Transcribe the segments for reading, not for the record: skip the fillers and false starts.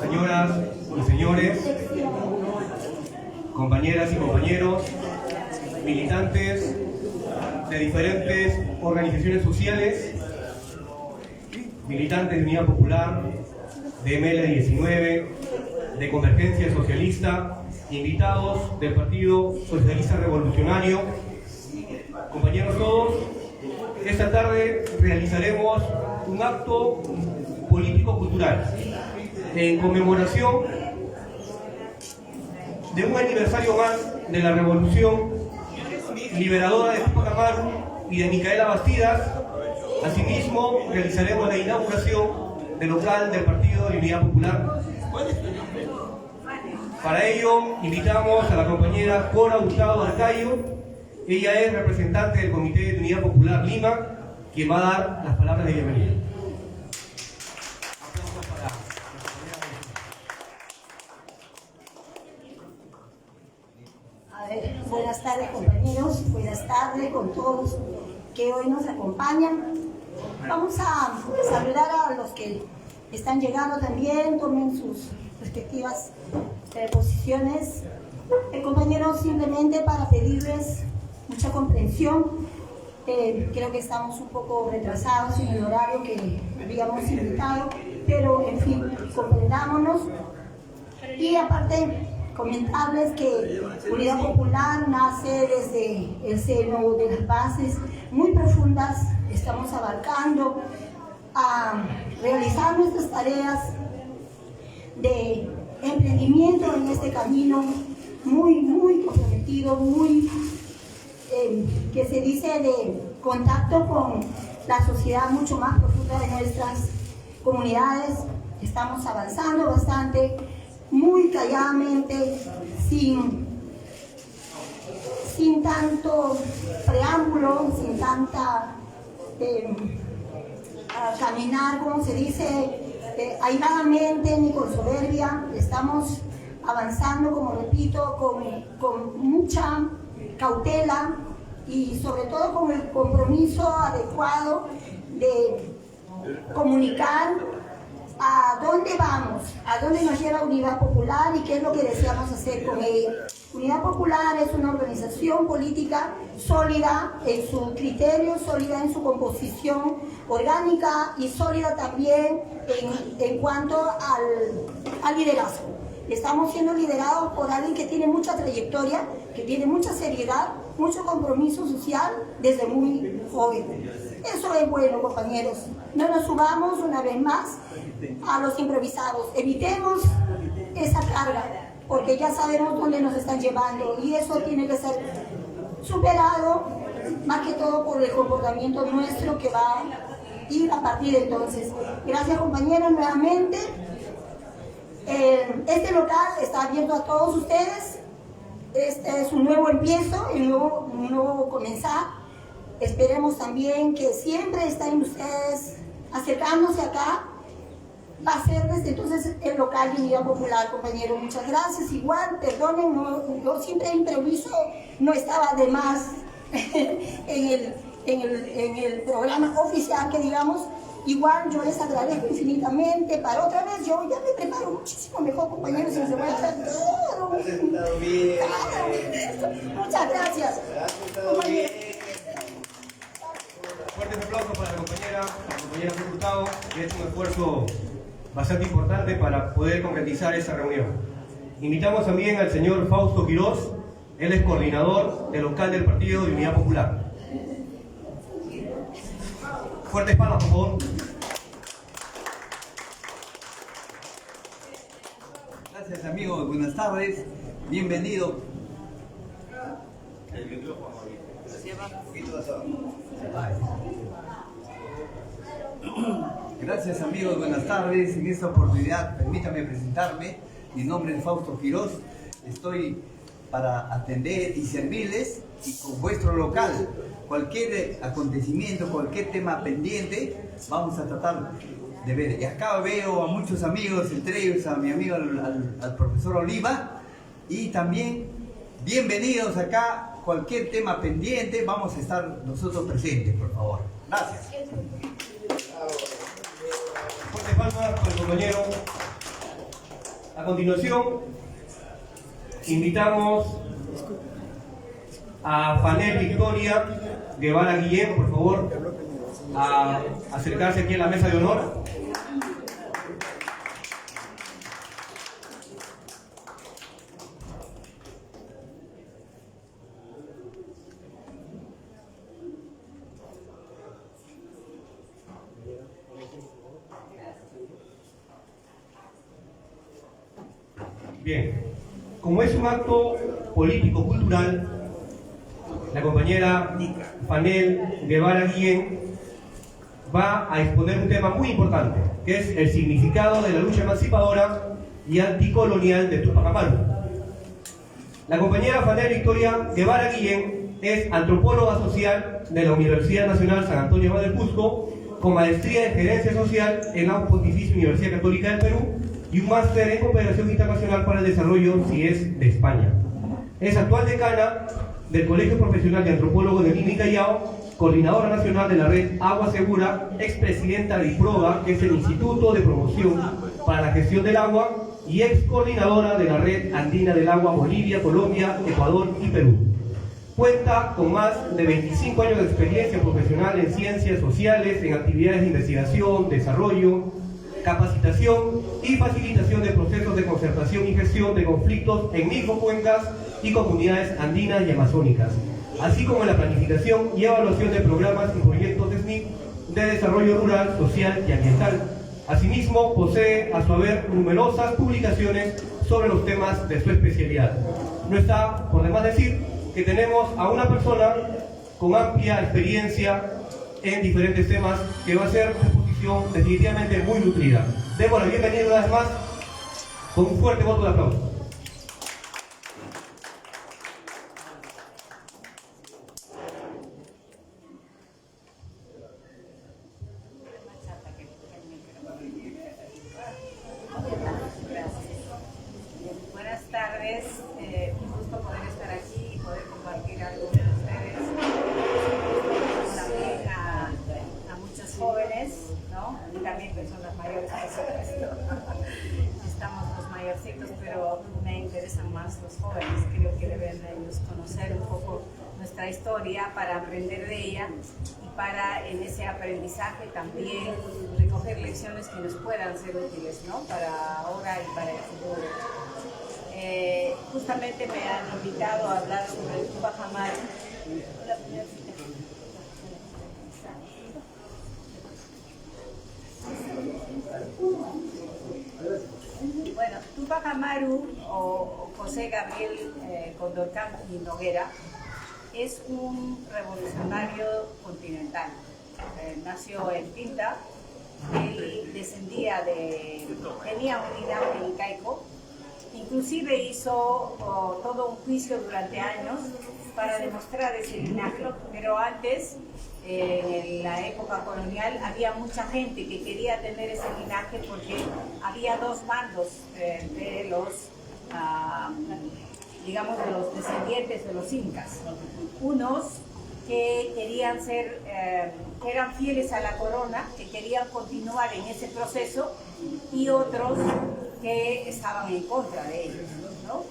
Señoras y señores, compañeras y compañeros, militantes de diferentes organizaciones sociales, militantes de Unidad Popular, de ML19, de Convergencia Socialista, invitados del Partido Socialista Revolucionario, compañeros todos, esta tarde realizaremos un acto político-cultural en conmemoración de un aniversario más de la Revolución Liberadora de Tupac Amaru y de Micaela Bastidas. Asimismo, realizaremos la inauguración del local del Partido de Unidad Popular. Para ello, invitamos a la compañera Cora Hurtado Arcayo. Ella es representante del Comité de Unidad Popular Lima, quien va a dar las palabras de bienvenida. Buenas tardes, compañeros, buenas tardes con todos que hoy nos acompañan. Vamos a saludar a los que están llegando también, tomen sus respectivas posiciones. Compañeros, simplemente para pedirles mucha comprensión. Creo que estamos un poco retrasados en el horario que habíamos invitado, pero en fin, comprendámonos. Y aparte, comentarles que Unidad Popular nace desde el seno de las bases muy profundas. Estamos abarcando a realizar nuestras tareas de emprendimiento en este camino muy comprometido, muy que se dice de contacto con la sociedad mucho más profunda de nuestras comunidades. Estamos avanzando bastante, muy calladamente, sin tanto preámbulo, sin tanta caminar, como se dice, airadamente ni con soberbia. Estamos avanzando, como repito, con mucha cautela y sobre todo con el compromiso adecuado de comunicar a dónde vamos, a dónde nos lleva Unidad Popular y qué es lo que deseamos hacer con ella. Unidad Popular es una organización política sólida en su criterio, sólida en su composición orgánica y sólida también en cuanto al liderazgo. Estamos siendo liderados por alguien que tiene mucha trayectoria, que tiene mucha seriedad, mucho compromiso social desde muy joven. Eso es bueno, compañeros. No nos subamos una vez más a los improvisados. Evitemos esa carga, porque ya sabemos dónde nos están llevando y eso tiene que ser superado, más que todo por el comportamiento nuestro que va a ir a partir de entonces. Gracias, compañeros, nuevamente. Este local está abierto a todos ustedes. Este es un nuevo empiezo, un nuevo comenzar. Esperemos también que siempre estén ustedes acercándose acá. Va a ser desde entonces el local de Unidad Popular, compañeros. Muchas gracias. Igual, perdonen, yo siempre improviso, no estaba de más en el programa oficial que digamos. Igual yo les agradezco infinitamente. Para otra vez yo ya me preparo muchísimo mejor, compañeros, y se va a hacer todo. Muchas gracias. Compañeros. Fuertes aplausos para la compañera Hurtado, que ha hecho un esfuerzo bastante importante para poder concretizar esa reunión. Invitamos también al señor Fausto Quirós, él es coordinador del local del Partido de Unidad Popular. Fuertes palmas, por favor. Gracias, amigos. Buenas tardes. Bienvenido. Gracias, amigos. Buenas tardes. En esta oportunidad, permítame presentarme. Mi nombre es Fausto Quirós. Estoy para atender y servirles y con vuestro local. Cualquier acontecimiento, cualquier tema pendiente, vamos a tratar de ver. Y acá veo a muchos amigos, entre ellos a mi amigo al profesor Oliva, y también bienvenidos acá. Cualquier tema pendiente, vamos a estar nosotros presentes, por favor. Gracias. palmas para el compañero. A continuación, invitamos a Fanel Victoria Guevara Guillén, por favor, a acercarse aquí a la mesa de honor. Bien, como es un acto político-cultural, la compañera Fanel Guevara Guillén va a exponer un tema muy importante, que es el significado de la lucha emancipadora y anticolonial de Túpac Amaru. La compañera Fanel Victoria Guevara Guillén es antropóloga social de la Universidad Nacional San Antonio Abad del Cusco, con maestría en gerencia social en la Pontificia Universidad Católica del Perú y un máster en cooperación internacional para el desarrollo, CIES, de España. Es actual decana del Colegio Profesional de Antropólogos de Lima y Callao, coordinadora nacional de la red Agua Segura, expresidenta de IPROGA, que es el Instituto de Promoción para la Gestión del Agua, y ex coordinadora de la red andina del agua Bolivia, Colombia, Ecuador y Perú. Cuenta con más de 25 años de experiencia profesional en ciencias sociales, en actividades de investigación, desarrollo, capacitación y facilitación de procesos de concertación y gestión de conflictos en microcuencas y comunidades andinas y amazónicas, así como en la planificación y evaluación de programas y proyectos de SNIC de desarrollo rural, social y ambiental. Asimismo, posee a su haber numerosas publicaciones sobre los temas de su especialidad. No está por demás decir que tenemos a una persona con amplia experiencia en diferentes temas que va a ser una exposición definitivamente muy nutrida. Demos la bienvenida una vez más con un fuerte voto de aplauso. Buenas tardes, un gusto poder estar aquí y poder compartir algo con ustedes. También a muchos jóvenes, ¿no? Y también personas mayores, por supuesto. Estamos los mayorcitos, pero me interesan más los jóvenes. Creo que deben ellos conocer un poco nuestra historia para aprender de ella y para en ese aprendizaje también recoger lecciones que nos puedan ser útiles, ¿no? Para ahora y para el futuro. Justamente me han invitado a hablar sobre el Túpac Amaru. Bueno, Túpac Amaru o José Gabriel Condorcanqui y Noguera es un revolucionario continental. Nació en Tinta, él tenía un linaje incaico. Inclusive hizo todo un juicio durante años para demostrar ese linaje, pero antes, en la época colonial, había mucha gente que quería tener ese linaje porque había dos bandos de los, digamos, de los descendientes de los incas. Unos que querían ser, que eran fieles a la corona, que querían continuar en ese proceso, y otros que estaban en contra de ellos, ¿no?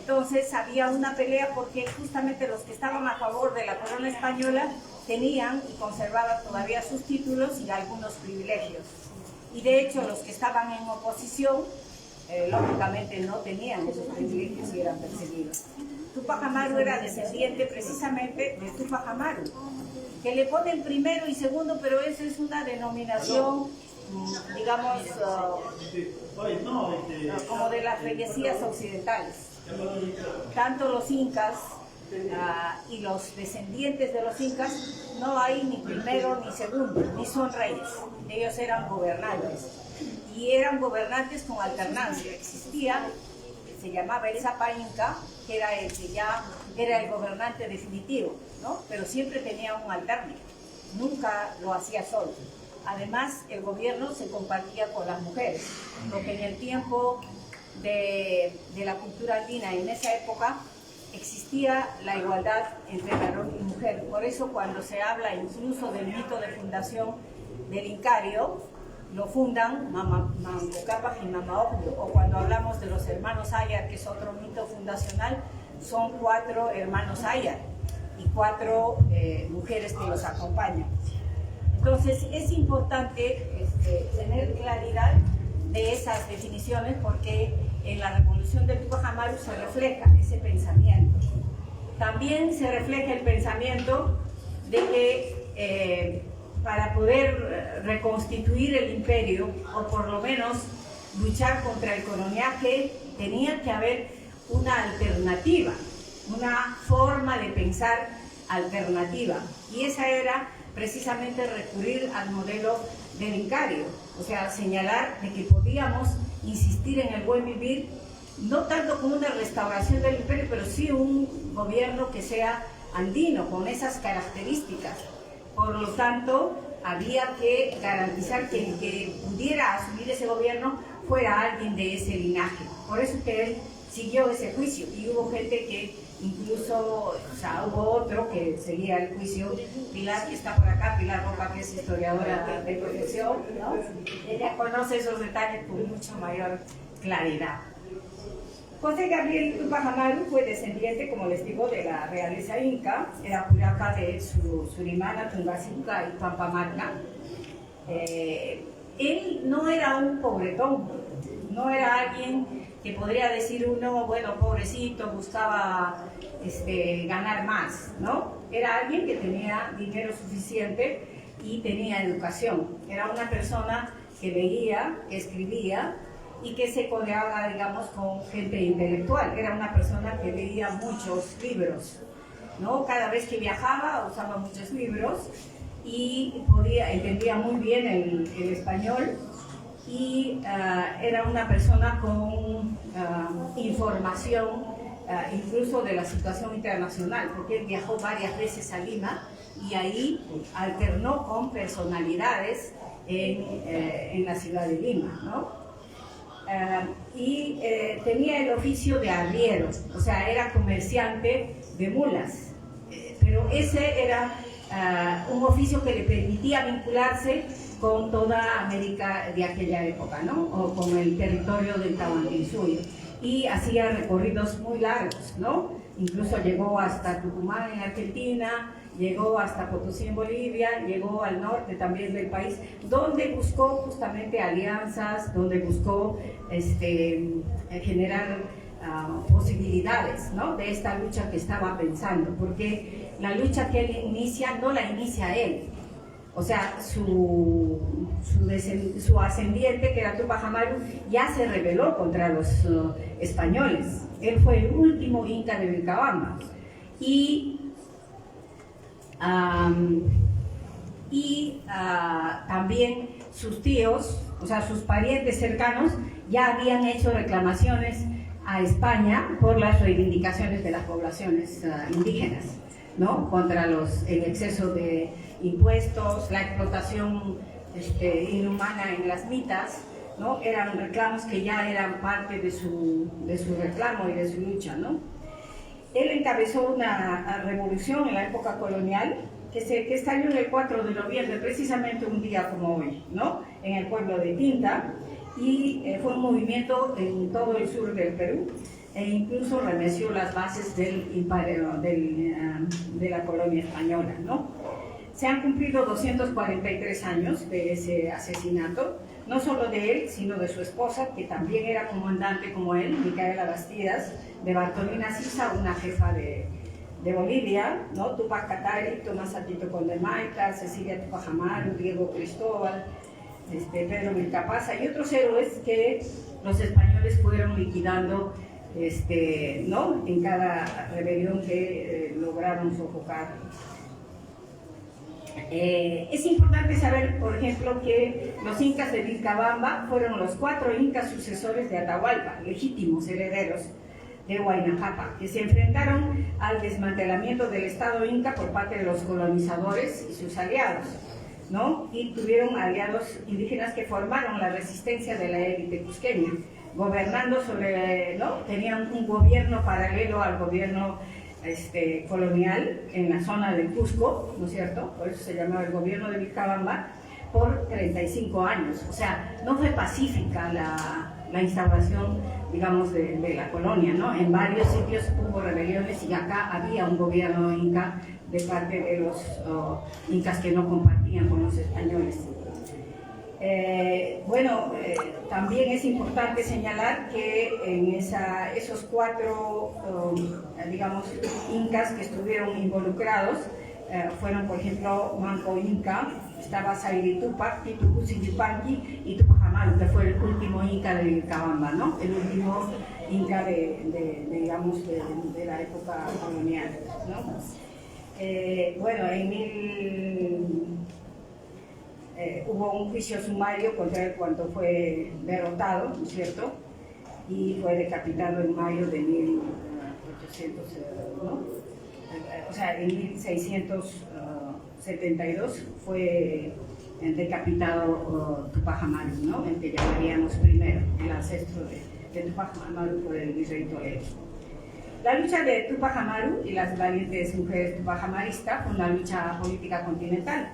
Entonces había una pelea porque justamente los que estaban a favor de la corona española tenían y conservaban todavía sus títulos y algunos privilegios. Y de hecho los que estaban en oposición, lógicamente no tenían esos privilegios y eran perseguidos. Túpac Amaru era descendiente precisamente de Túpac Amaru, que le ponen primero y segundo, pero esa es una denominación, digamos, como de las reyesías occidentales. Tanto los incas y los descendientes de los incas no hay ni primero ni segundo, ni son reyes. Ellos eran gobernantes y eran gobernantes con alternancia. Existía, se llamaba el Zapa Inca, que era el que ya era el gobernante definitivo, ¿no? Pero siempre tenía un alterne, nunca lo hacía solo. Además, el gobierno se compartía con las mujeres, porque en el tiempo de la cultura andina, en esa época, existía la igualdad entre varón y mujer. Por eso, cuando se habla incluso del mito de fundación del Incario, lo fundan Manco Cápac y Mama Ocllo, o cuando hablamos de los hermanos Ayar, que es otro mito fundacional, son 4 hermanos Ayar y 4 mujeres que los acompañan. Entonces es importante tener claridad de esas definiciones, porque en la revolución del Tupac Amaru se refleja ese pensamiento. También se refleja el pensamiento de que para poder reconstituir el imperio, o por lo menos luchar contra el coloniaje, tenía que haber una alternativa, una forma de pensar alternativa. Y esa era precisamente recurrir al modelo del incario, o sea, señalar de que podíamos insistir en el buen vivir, no tanto como una restauración del imperio, pero sí un gobierno que sea andino, con esas características. Por lo tanto, había que garantizar que el que pudiera asumir ese gobierno fuera alguien de ese linaje. Por eso que él siguió ese juicio, y hubo gente que incluso, o sea, hubo otro que seguía el juicio. Pilar, que está por acá, Pilar Roca, que es historiadora de profesión, ¿no? Ella conoce esos detalles con mucha mayor claridad. José Gabriel Tupac Amaru fue descendiente, como les digo, de la realeza inca, era curaca de Surimana, Tungacinca y Pampamarca. Él no era un pobretón, no era alguien que podría decir uno, bueno, pobrecito, buscaba ganar más, ¿no? Era alguien que tenía dinero suficiente y tenía educación. Era una persona que leía, que escribía y que se codeaba, digamos, con gente intelectual. Era una persona que leía muchos libros, ¿no? Cada vez que viajaba usaba muchos libros y entendía muy bien el español, y era una persona con información incluso de la situación internacional, porque él viajó varias veces a Lima y ahí alternó con personalidades en la ciudad de Lima, ¿no? Tenía el oficio de arriero, o sea, era comerciante de mulas, pero ese era un oficio que le permitía vincularse con toda América de aquella época, ¿no? O con el territorio del Tahuantinsuyo, y hacía recorridos muy largos, ¿no? Incluso llegó hasta Tucumán en Argentina, llegó hasta Potosí en Bolivia, llegó al norte también del país, donde buscó justamente alianzas, donde buscó generar posibilidades, ¿no? De esta lucha que estaba pensando, porque la lucha que él inicia no la inicia él. O sea, su ascendiente, que era Tupac Amaru, ya se rebeló contra los españoles. Él fue el último inca de Vilcabamba. También sus tíos, o sea, sus parientes cercanos, ya habían hecho reclamaciones a España por las reivindicaciones de las poblaciones indígenas, ¿no? Contra el exceso de impuestos, la explotación inhumana en las mitas, ¿no? Eran reclamos que ya eran parte de su reclamo y de su lucha, ¿no? Él encabezó una revolución en la época colonial que estalló el 4 de noviembre, precisamente un día como hoy, ¿no? En el pueblo de Tinta, y fue un movimiento en todo el sur del Perú, e incluso remeció las bases de la colonia española, ¿no? Se han cumplido 243 años de ese asesinato, no solo de él, sino de su esposa, que también era comandante como él, Micaela Bastidas, de Bartolina Sisa, una jefa de Bolivia, ¿no? Tupac Katari, Tomás Atito Condemaita, Cecilia Tupac Amaru, Diego Cristóbal, Pedro Vilcapaza y otros héroes que los españoles fueron liquidando, ¿no? En cada rebelión que lograron sofocar. Es importante saber, por ejemplo, que los incas de Vilcabamba fueron los 4 incas sucesores de Atahualpa, legítimos herederos de Huayna Cápac, que se enfrentaron al desmantelamiento del Estado inca por parte de los colonizadores y sus aliados, ¿no? Y tuvieron aliados indígenas que formaron la resistencia de la élite cusqueña, gobernando ¿no? Tenían un gobierno paralelo al gobierno colonial en la zona del Cusco, ¿no es cierto? Por eso se llamaba el gobierno de Vilcabamba, por 35 años. O sea, no fue pacífica la instauración, digamos, de la colonia, ¿no? En varios sitios hubo rebeliones y acá había un gobierno inca de parte de los incas que no compartían con los españoles. También es importante señalar que en esos 4, digamos, incas que estuvieron involucrados fueron, por ejemplo, Manco Inca, estaba Sayri Tupac, Pitucusi Yupanqui y Tupac Amaru, que fue el último inca de Vilcabamba, ¿no? El último inca digamos, de la época colonial, ¿no? Hubo un juicio sumario contra él cuando fue derrotado, ¿no es cierto? Y fue decapitado en mayo de 1800, ¿no? O sea, en 1672 fue decapitado Tupac Amaru, ¿no? El que llamaríamos primero, el ancestro de Tupac Amaru por el virrey Toledo. La lucha de Tupac Amaru y las valientes mujeres Tupac Amaristas fue una lucha política continental.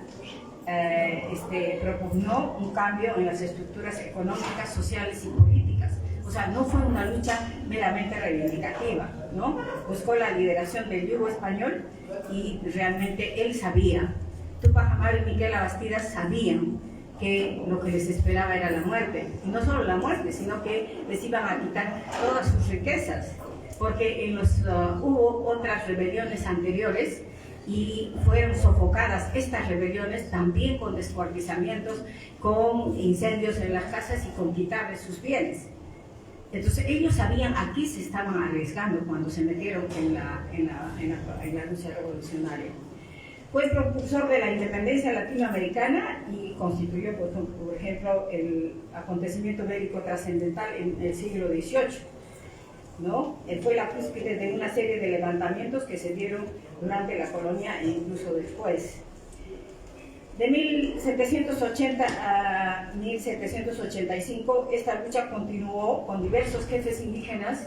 Propugnó un cambio en las estructuras económicas, sociales y políticas. O sea, no fue una lucha meramente reivindicativa, ¿no? Buscó la liberación del yugo español y realmente él sabía, Tupac Amaru y Miquela Bastidas sabían que lo que les esperaba era la muerte. Y no solo la muerte, sino que les iban a quitar todas sus riquezas, porque hubo otras rebeliones anteriores y fueron sofocadas estas rebeliones también con descuartizamientos, con incendios en las casas y con quitarles sus bienes. Entonces ellos sabían a qué se estaban arriesgando cuando se metieron en la lucha revolucionaria. Fue propulsor de la independencia latinoamericana y constituyó, por ejemplo, el acontecimiento bélico trascendental en el siglo XVIII, ¿no? Fue la cúspide de una serie de levantamientos que se dieron durante la colonia e incluso después. De 1780 a 1785, esta lucha continuó con diversos jefes indígenas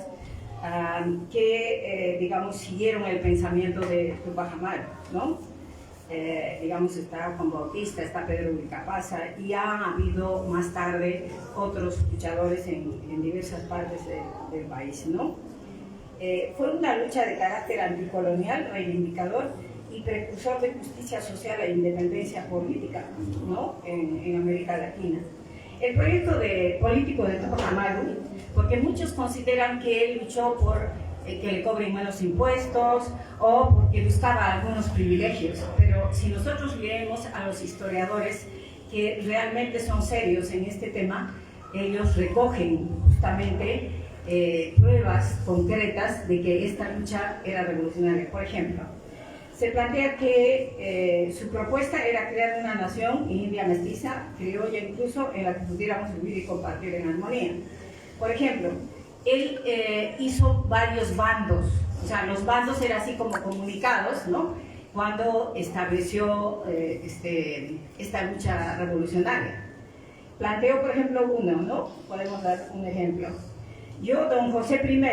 que, digamos, siguieron el pensamiento de Tupac Amaru, ¿no? Digamos, está Juan Bautista, está Pedro Vilcapaza, y han habido más tarde otros luchadores en diversas partes del país, ¿no? Fue una lucha de carácter anticolonial, reivindicador y precursor de justicia social e independencia política, ¿no? en América Latina. El proyecto político de Tupac Amaru, porque muchos consideran que él luchó por que le cobren menos impuestos o porque buscaba algunos privilegios, pero si nosotros leemos a los historiadores que realmente son serios en este tema, ellos recogen justamente pruebas concretas de que esta lucha era revolucionaria. Por ejemplo, se plantea que su propuesta era crear una nación india mestiza, criolla incluso, en la que pudiéramos vivir y compartir en armonía. Por ejemplo, él hizo varios bandos, o sea, los bandos eran así como comunicados, ¿no? Cuando estableció esta lucha revolucionaria. Planteó, por ejemplo, uno, ¿no? Podemos dar un ejemplo. Yo, don José I,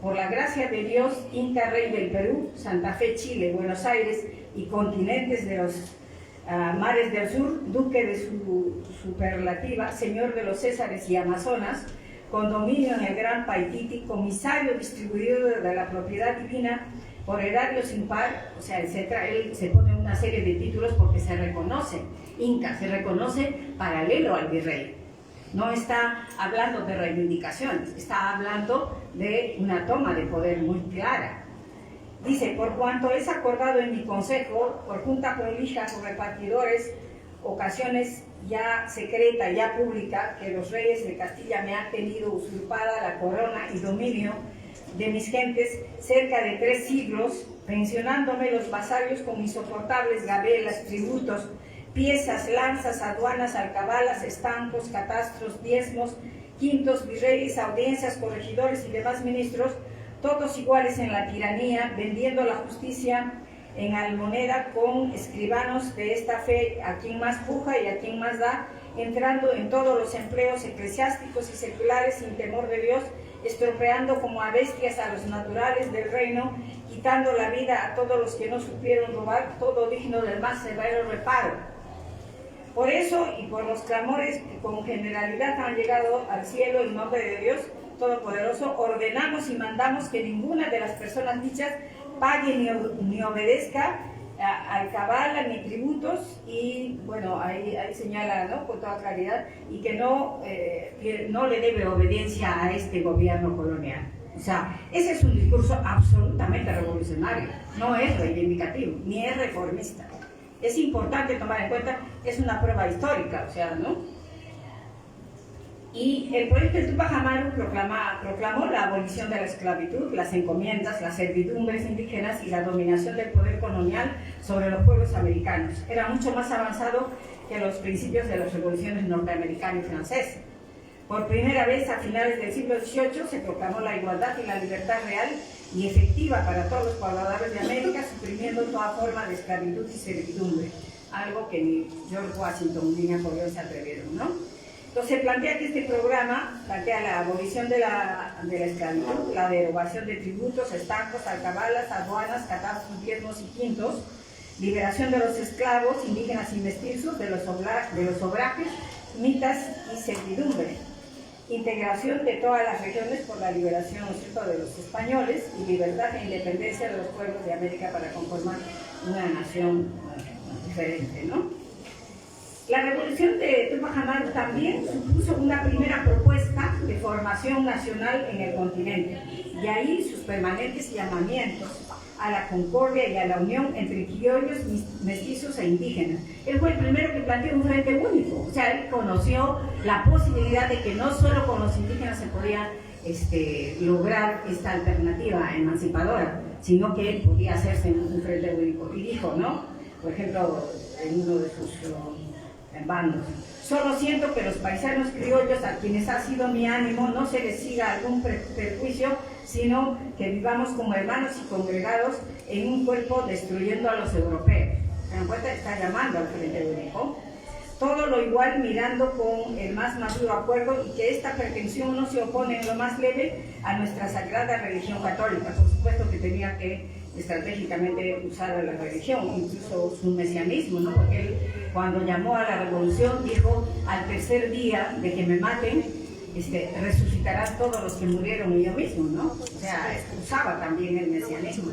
por la gracia de Dios, Inca Rey del Perú, Santa Fe, Chile, Buenos Aires y continentes de los mares del sur, duque de su superlativa, señor de los Césares y Amazonas, con dominio en el Gran Paititi, comisario distribuidor de la propiedad divina por erario sin par, o sea, etcétera. Él se pone una serie de títulos porque se reconoce, Inca, se reconoce paralelo al virrey. No está hablando de reivindicaciones, está hablando de una toma de poder muy clara. Dice, por cuanto es acordado en mi consejo, por junta prolija, por repartidores, ocasiones ya secreta, ya pública, que los reyes de Castilla me han tenido usurpada la corona y dominio de mis gentes cerca de 3 siglos, pensionándome los vasallos con insoportables gabelas, tributos, piezas, lanzas, aduanas, alcabalas, estancos, catastros, diezmos, quintos, virreyes, audiencias, corregidores y demás ministros, todos iguales en la tiranía, vendiendo la justicia en almoneda con escribanos de esta fe, a quien más puja y a quien más da, entrando en todos los empleos eclesiásticos y seculares sin temor de Dios, estropeando como a bestias a los naturales del reino, quitando la vida a todos los que no supieron robar, todo digno del más severo reparo. Por eso y por los clamores que con generalidad han llegado al cielo en nombre de Dios Todopoderoso, ordenamos y mandamos que ninguna de las personas dichas pague ni obedezca al cabala ni tributos, y bueno, ahí señala, ¿no?, con toda claridad, y que no le debe obediencia a este gobierno colonial. O sea, ese es un discurso absolutamente revolucionario, no es reivindicativo, ni es reformista. Es importante tomar en cuenta, es una prueba histórica, o sea, ¿no? Y el proyecto de Tupac Amaru proclamó la abolición de la esclavitud, las encomiendas, las servidumbres indígenas y la dominación del poder colonial sobre los pueblos americanos. Era mucho más avanzado que los principios de las revoluciones norteamericana y francesa. Por primera vez a finales del siglo XVIII se proclamó la igualdad y la libertad real y efectiva para todos los pobladores de América, suprimiendo toda forma de esclavitud y servidumbre, algo que ni George Washington ni Napoleón se atrevieron, ¿no? Entonces se plantea que este programa plantea la abolición de la esclavitud, la derogación de tributos, estancos, alcabalas, aduanas, catastros, diezmos y quintos, liberación de los esclavos, indígenas y mestizos, de los obrajes, mitas y servidumbre, integración de todas las regiones por la liberación, ¿no es cierto?, de los españoles, y libertad e independencia de los pueblos de América para conformar una nación diferente, ¿no? La revolución de Tupac Amaru también supuso una primera propuesta de formación nacional en el continente, y ahí sus permanentes llamamientos a la concordia y a la unión entre criollos, mestizos e indígenas. Él fue el primero que planteó un frente único, o sea, él conoció la posibilidad de que no solo con los indígenas se podía lograr esta alternativa emancipadora, sino que él podía hacerse un frente único. Y dijo, ¿no?, por ejemplo, en uno de sus bandos: solo siento que los paisanos criollos a quienes ha sido mi ánimo no se les siga algún perjuicio, sino que vivamos como hermanos y congregados en un cuerpo destruyendo a los europeos. ¿Se dan cuenta? Está llamando al frente único. Todo lo igual mirando con el más maduro acuerdo, y que esta pretensión no se opone en lo más leve a nuestra sagrada religión católica. Por supuesto que tenía que estratégicamente usar a la religión, incluso su mesianismo, ¿no? Porque él, cuando llamó a la revolución, dijo: al tercer día de que me maten, resucitarán todos los que murieron y yo mismo, ¿no? O sea, usaba también el mesianismo.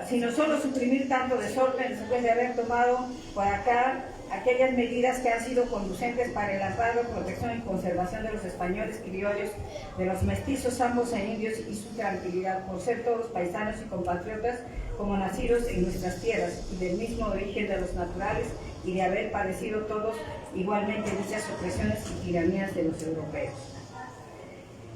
Sino solo suprimir tanto desorden después de haber tomado por acá aquellas medidas que han sido conducentes para el amparo, protección y conservación de los españoles criollos, de los mestizos, ambos e indios, y su tranquilidad, por ser todos paisanos y compatriotas como nacidos en nuestras tierras y del mismo origen de los naturales, y de haber padecido todos igualmente dichas opresiones y tiranías de los europeos.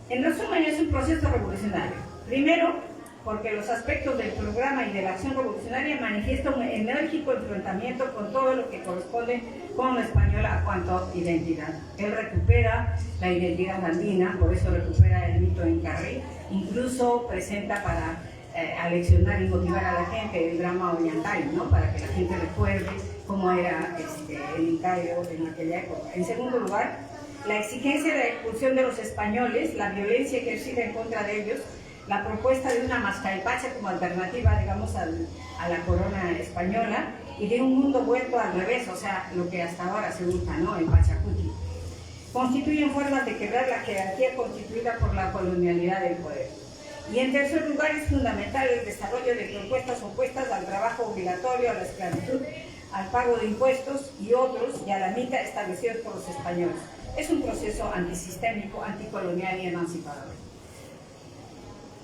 En resumen, es un proceso revolucionario. Primero, porque los aspectos del programa y de la acción revolucionaria manifiestan un enérgico enfrentamiento con todo lo que corresponde con la española a cuanto a identidad. Él recupera la identidad andina, por eso recupera el mito incarrí, incluso presenta para aleccionar y motivar a la gente el drama Ollantay, ¿no?, para que la gente recuerde cómo era el Incayo en aquella época. En segundo lugar, la exigencia de la expulsión de los españoles, la violencia que ejercita en contra de ellos, la propuesta de una Mascaipacha como alternativa, digamos, a la corona española, y de un mundo vuelto al revés, o sea, lo que hasta ahora se usa, ¿no?, en Pachacuti, constituyen formas de quebrar la jerarquía constituida por la colonialidad del poder. Y en tercer lugar, es fundamental el desarrollo de propuestas opuestas al trabajo obligatorio, a la esclavitud, al pago de impuestos y otros, y a la mita establecidos por los españoles. Es un proceso antisistémico, anticolonial y emancipador.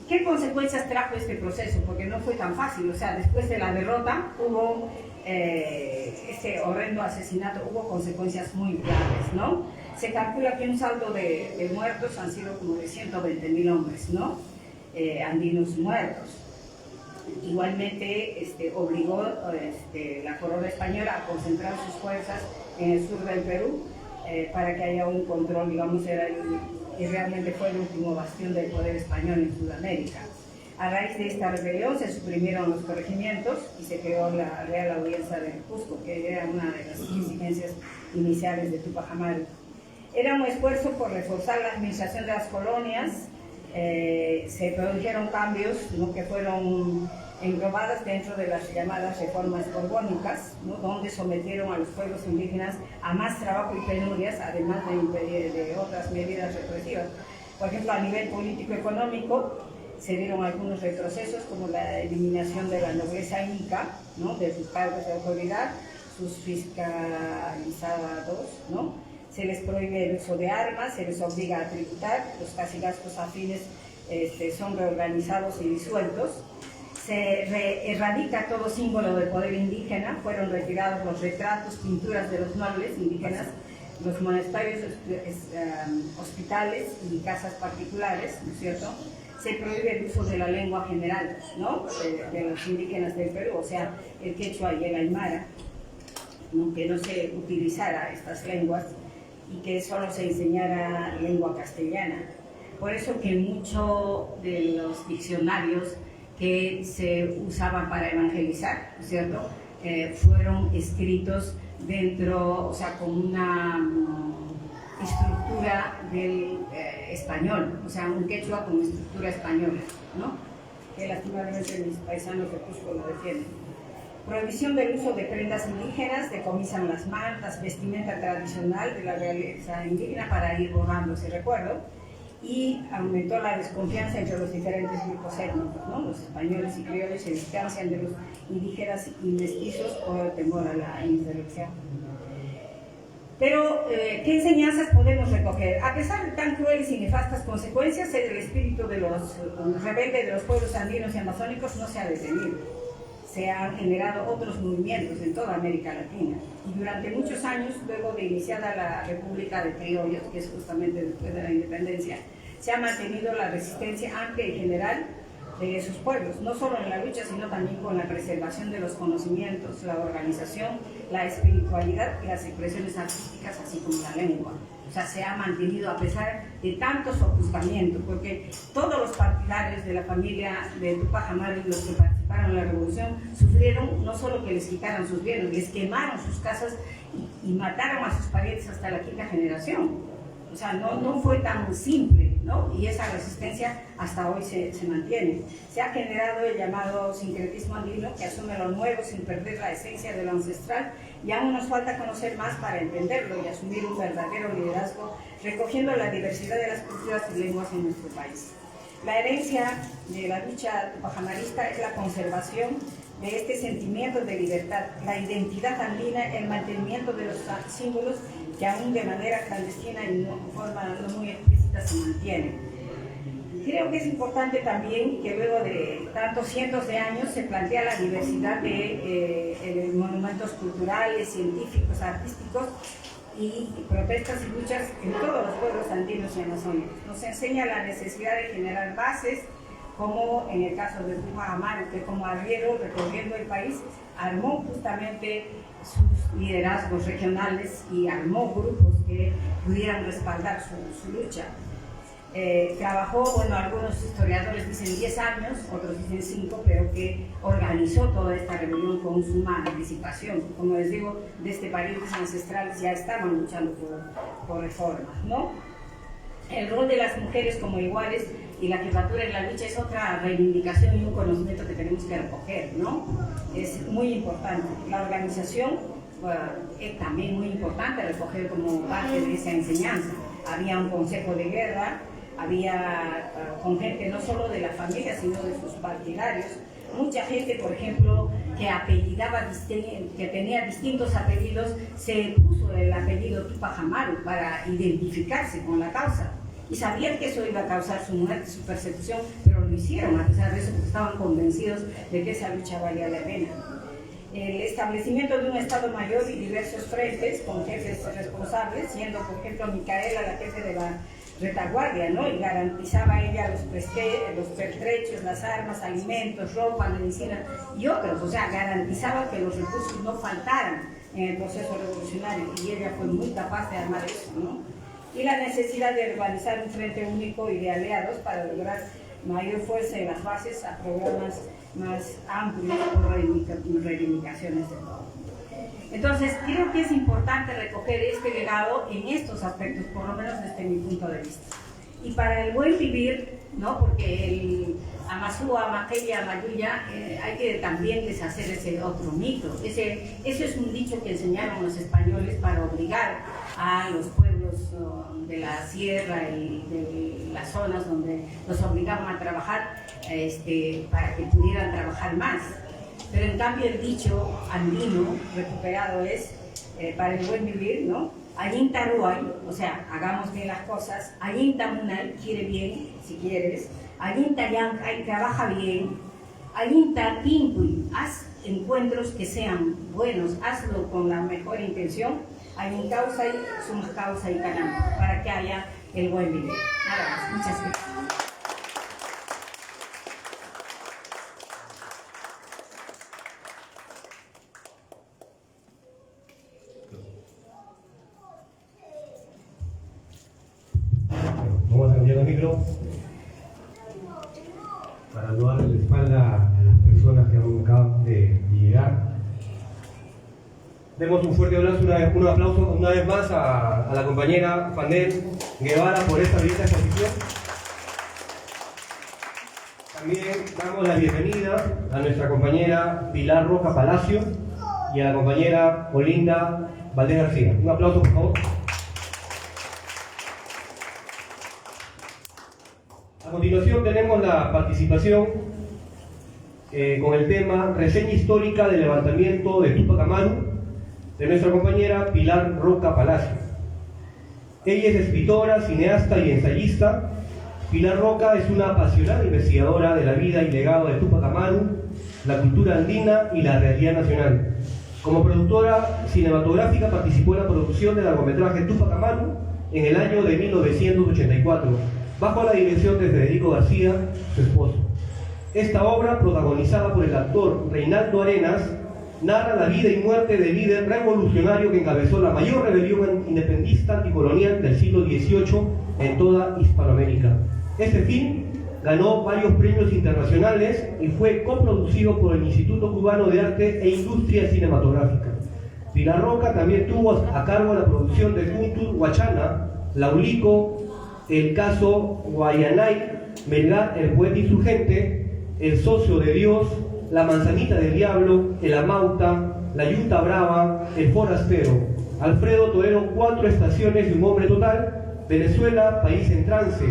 ¿Qué consecuencias trajo este proceso? Porque no fue tan fácil. O sea, después de la derrota hubo este horrendo asesinato, hubo consecuencias muy graves, ¿no? Se calcula que un saldo de muertos han sido como de 120.000 hombres, ¿no?, andinos muertos. Igualmente obligó la corona española a concentrar sus fuerzas en el sur del Perú para que haya un control, digamos, y realmente fue el último bastión del poder español en Sudamérica. A raíz de esta rebelión se suprimieron los corregimientos y se creó la Real Audiencia del Cusco, que era una de las exigencias iniciales de Tupac Amaru. Era un esfuerzo por reforzar la administración de las colonias. Se produjeron cambios, ¿no?, que fueron englobadas dentro de las llamadas reformas borbónicas, ¿no? Donde sometieron a los pueblos indígenas a más trabajo y penurias, además de otras medidas represivas. Por ejemplo, a nivel político-económico, se dieron algunos retrocesos, como la eliminación de la nobleza inca, ¿no? De sus cargos de autoridad, sus fiscalizados, ¿no? Se les prohíbe el uso de armas, se les obliga a tributar, los cacicazgos afines son reorganizados y disueltos. Se erradica todo símbolo de poder indígena, fueron retirados los retratos, pinturas de los nobles indígenas, los monasterios, hospitales y casas particulares, ¿no es cierto? Se prohíbe el uso de la lengua general, ¿no? de los indígenas del Perú, o sea, el quechua y el aymara, ¿no? Que no se utilizara estas lenguas y que solo se enseñara lengua castellana. Por eso que muchos de los diccionarios que se usaban para evangelizar, ¿no es cierto?, fueron escritos dentro, o sea, con una estructura del español, o sea, un quechua con estructura española, ¿no? Que lastimosamente mis paisanos de Cusco lo defienden. Prohibición del uso de prendas indígenas, decomisan las mantas, vestimenta tradicional de la realeza indígena para ir borrando ese recuerdo, y aumentó la desconfianza entre los diferentes grupos étnicos, ¿no? Los españoles y criollos se distancian de los indígenas y mestizos por temor a la insurrección. Pero, ¿qué enseñanzas podemos recoger? A pesar de tan crueles y nefastas consecuencias, el espíritu de los rebeldes de los pueblos andinos y amazónicos no se ha detenido. Se han generado otros movimientos en toda América Latina. Y durante muchos años, luego de iniciada la República de Criollos, que es justamente después de la independencia, se ha mantenido la resistencia amplia y general de esos pueblos, no solo en la lucha, sino también con la preservación de los conocimientos, la organización, la espiritualidad y las expresiones artísticas, así como la lengua. O sea, se ha mantenido a pesar de tantos ofuscamientos, porque todos los partidarios de la familia de Túpac Amaru, los que participaron en la revolución, sufrieron no solo que les quitaran sus bienes, les quemaron sus casas y mataron a sus parientes hasta la quinta generación. O sea, no fue tan simple, ¿no? Y esa resistencia hasta hoy se mantiene. Se ha generado el llamado sincretismo andino, que asume lo nuevo sin perder la esencia de lo ancestral, y aún nos falta conocer más para entenderlo y asumir un verdadero liderazgo, recogiendo la diversidad de las culturas y lenguas en nuestro país. La herencia de la lucha tupacamarista es la conservación de este sentimiento de libertad, la identidad andina, el mantenimiento de los símbolos que aún de manera clandestina y de forma no muy explícita se mantienen. Creo que es importante también que luego de tantos cientos de años se plantea la diversidad de monumentos culturales, científicos, artísticos y protestas y luchas en todos los pueblos andinos y amazónicos. Nos enseña la necesidad de generar bases, como en el caso de Túpac Amaru, que como arriero recorriendo el país armó justamente sus liderazgos regionales y armó grupos que pudieran respaldar su lucha. Trabajó, bueno, algunos historiadores dicen 10 años, otros dicen 5, pero que organizó toda esta rebelión con suma anticipación. Como les digo, desde parientes ancestrales ya estaban luchando por reformas, ¿no? El rol de las mujeres como iguales y la jefatura en la lucha es otra reivindicación y un conocimiento que tenemos que recoger, ¿no? Es muy importante. La organización es también muy importante recoger como parte de esa enseñanza. Había un consejo de guerra, había con gente no solo de la familia, sino de sus partidarios. Mucha gente, por ejemplo, que tenía distintos apellidos, se puso el apellido Túpac Amaru para identificarse con la causa. Y sabían que eso iba a causar su muerte, su persecución, pero lo hicieron, a pesar de eso, porque estaban convencidos de que esa lucha valía la pena. El establecimiento de un Estado Mayor y diversos frentes con jefes responsables, siendo, por ejemplo, Micaela la jefe de la retaguardia, ¿no? Y garantizaba ella los pertrechos, las armas, alimentos, ropa, medicina y otros. O sea, garantizaba que los recursos no faltaran en el proceso revolucionario, y ella fue muy capaz de armar eso, ¿no? Y la necesidad de organizar un frente único y de aliados para lograr mayor fuerza en las bases a programas más amplios o reivindicaciones de todo. Entonces, creo que es importante recoger este legado en estos aspectos, por lo menos desde mi punto de vista. Y para el buen vivir, ¿no? Porque el Amasúa, Maquella, Mayuya, hay que también deshacer ese otro mito. Ese es un dicho que enseñaron los españoles para obligar a los pueblos de la sierra y de las zonas donde los obligaban a trabajar para que pudieran trabajar más. Pero en cambio el dicho andino recuperado es para el buen vivir, ¿no? Ayinta ruay, o sea, hagamos bien las cosas. Ayinta munay, quiere bien, si quieres. Ayinta yankay, trabaja bien. Ayinta timpuy, haz encuentros que sean buenos, hazlo con la mejor intención. Ayin causa y sumas causa y canam, para que haya el buen vivir. Nada más, muchas gracias. Vamos a cambiar el micro para no darle la espalda a las personas que acaban de llegar. Demos un fuerte abrazo, un aplauso una vez más a la compañera Fanel Guevara por esta belleza exposición. También damos la bienvenida a nuestra compañera Pilar Roca Palacio y a la compañera Olinda Valdés García. Un aplauso, por favor. A continuación tenemos la participación con el tema Reseña histórica del levantamiento de Túpac Amaru de nuestra compañera Pilar Roca Palacio. Ella es escritora, cineasta y ensayista. Pilar Roca es una apasionada investigadora de la vida y legado de Túpac Amaru, la cultura andina y la realidad nacional. Como productora cinematográfica participó en la producción del largometraje Túpac Amaru en el año de 1984, bajo la dirección de Federico García, su esposo. Esta obra, protagonizada por el actor Reinaldo Arenas, narra la vida y muerte del líder revolucionario que encabezó la mayor rebelión independentista anticolonial del siglo XVIII en toda Hispanoamérica. Este film ganó varios premios internacionales y fue coproducido por el Instituto Cubano de Arte e Industria Cinematográfica. Pilar Roca también tuvo a cargo la producción de Tuntun Huachana, Laulico, El caso Guayanay, Melgar, el poeta insurgente, El socio de Dios, La manzanita del diablo, El Amauta, La yunta brava, El forastero. Alfredo Torero, 4 estaciones de un hombre total. Venezuela, país en trance.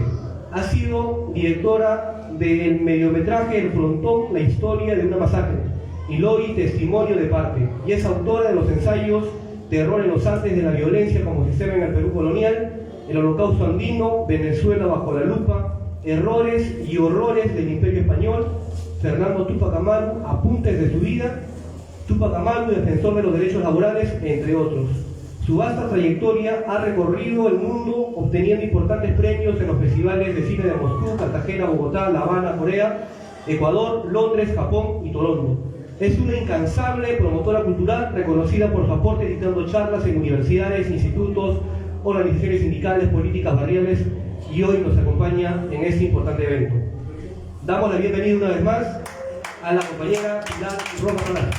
Ha sido directora del mediometraje El frontón, la historia de una masacre. Y Lori, testimonio de parte. Y es autora de los ensayos Terror en los Andes de la violencia como sistema en el Perú colonial, El holocausto andino, Venezuela bajo la lupa, Errores y horrores del Imperio Español, Fernando Túpac Amaru, apuntes de su vida, Túpac Amaru, defensor de los derechos laborales, entre otros. Su vasta trayectoria ha recorrido el mundo obteniendo importantes premios en los festivales de cine de Moscú, Cartagena, Bogotá, La Habana, Corea, Ecuador, Londres, Japón y Toronto. Es una incansable promotora cultural reconocida por su aporte dictando charlas en universidades, institutos, organizaciones sindicales, políticas barriales, y hoy nos acompaña en este importante evento. Damos la bienvenida una vez más a la compañera Pilar Roca Palacio.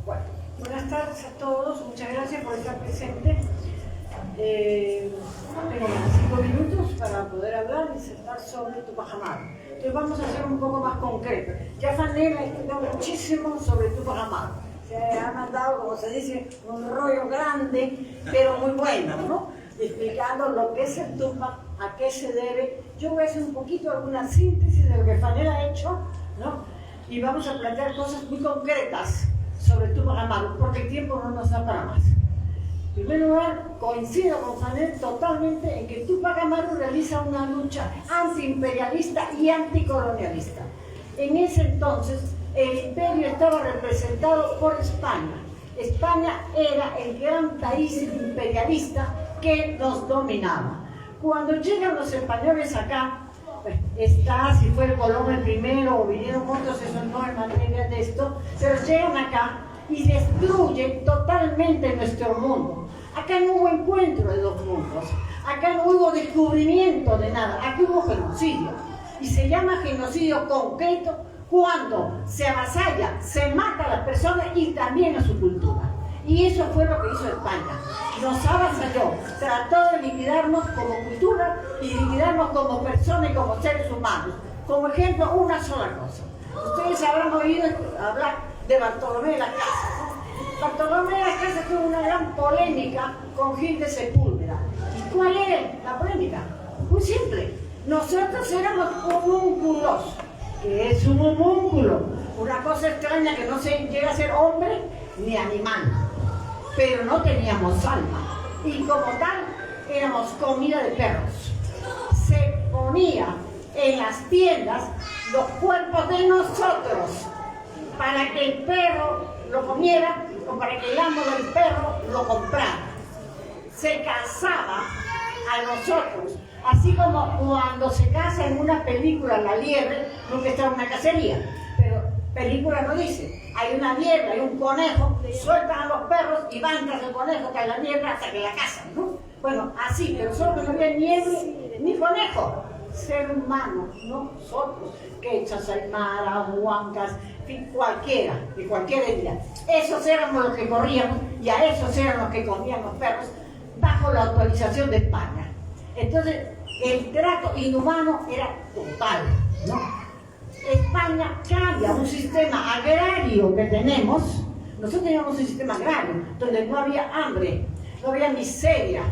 Bueno, buenas tardes a todos, muchas gracias por estar presentes. Tengo 5 minutos para poder hablar y disertar sobre Túpac Amaru. Entonces vamos a hacer un poco más concreto. Ya Fanel ha escrito muchísimo sobre Túpac Amaru. Se ha mandado, como se dice, un rollo grande, pero muy bueno, ¿no? Explicando lo que es el Túpac, a qué se debe. Yo voy a hacer un poquito alguna síntesis de lo que Fanel ha hecho, ¿no? Y vamos a plantear cosas muy concretas sobre Túpac Amaru, porque el tiempo no nos da para más. En primer lugar, coincido con Fanel totalmente en que Túpac Amaru realiza una lucha antiimperialista y anticolonialista. En ese entonces, el imperio estaba representado por España. España era el gran país imperialista que nos dominaba. Cuando llegan los españoles acá, está, si fue el Colón el primero o vinieron otros, eso no es materia de esto, pero llegan acá y destruyen totalmente nuestro mundo. Acá no hubo encuentro de dos mundos, acá no hubo descubrimiento de nada, aquí hubo genocidio. Y se llama genocidio concreto cuando se avasalla, se mata a las personas y también a su cultura. Y eso fue lo que hizo España. Nos avasalló, trató de liquidarnos como cultura y liquidarnos como personas y como seres humanos. Como ejemplo, una sola cosa. Ustedes habrán oído hablar de Bartolomé de las Casas, ¿no? Bartolomé de las Casas tuvo una gran polémica con Gil de Sepúlveda. ¿Y cuál era la polémica? Muy simple. Nosotros éramos homúnculos. ¿Qué es un homúnculo? Una cosa extraña que no se llega a ser hombre ni animal. Pero no teníamos alma. Y como tal, éramos comida de perros. Se ponía en las tiendas los cuerpos de nosotros para que el perro lo comiera o para que el amo del perro lo comprara. Se casaba a nosotros, así como cuando se casa en una película la liebre, nunca está en una cacería, pero película no dice, hay una liebre, hay un conejo, sueltan a los perros y van tras el conejo, tras la liebre hasta que la cazan, ¿no? Bueno, así, pero solo que no había liebre ni conejo. Ser humano, nosotros, quechas, aymaras, huancas, en fin, cualquiera, de cualquier etnia. Esos éramos los que corríamos y a esos eran los que comían los perros bajo la autorización de España. Entonces, el trato inhumano era total, ¿no? España cambia un sistema agrario que tenemos. Nosotros teníamos un sistema agrario donde no había hambre, no había miseria.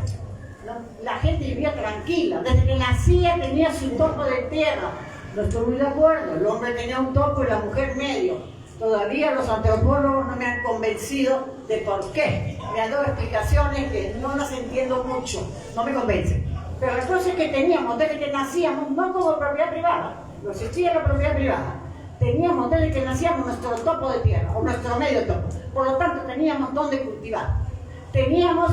La gente vivía tranquila, desde que nacía tenía su topo de tierra. No estoy muy de acuerdo, el hombre tenía un topo y la mujer medio. Todavía los antropólogos no me han convencido de por qué. Me han dado explicaciones que no las entiendo mucho, no me convencen. Pero la cosa es que teníamos desde que nacíamos, no como propiedad privada, no existía la propiedad privada. Teníamos desde que nacíamos nuestro topo de tierra, o nuestro medio topo. Por lo tanto teníamos donde cultivar. Teníamos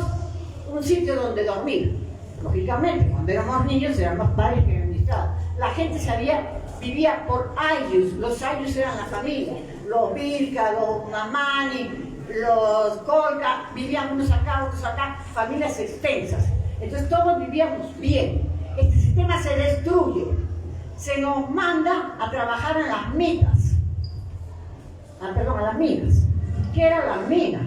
un sitio donde dormir. Lógicamente, cuando éramos niños eran los padres que administraban. La gente vivía por ayllus. Los ayllus eran la familia. Los Vilca, los Mamani, los Colca, vivían unos acá, familias extensas. Entonces todos vivíamos bien. Este sistema se destruye. Se nos manda a trabajar en las minas. A las minas. ¿Qué eran las minas?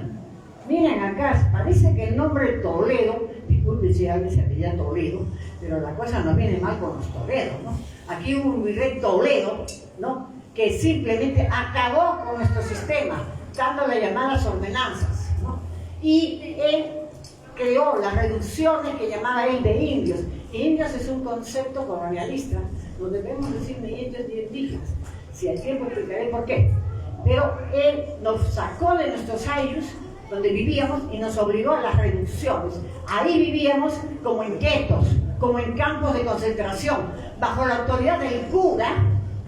Miren acá, parece que el nombre Toledo, disculpe si alguien se apellida Toledo, pero la cosa no viene mal con los Toledos, ¿no? Aquí hubo un virrey Toledo, ¿no?, que simplemente acabó con nuestro sistema, dándole llamadas ordenanzas, ¿no? Y él creó las reducciones que llamaba él de indios. Indios es un concepto colonialista, no debemos decir ni indios ni indígenas. Si hay tiempo explicaré por qué. Pero él nos sacó de nuestros ayllus, donde vivíamos, y nos obligó a las reducciones. Ahí vivíamos como en guetos, como en campos de concentración, bajo la autoridad del cura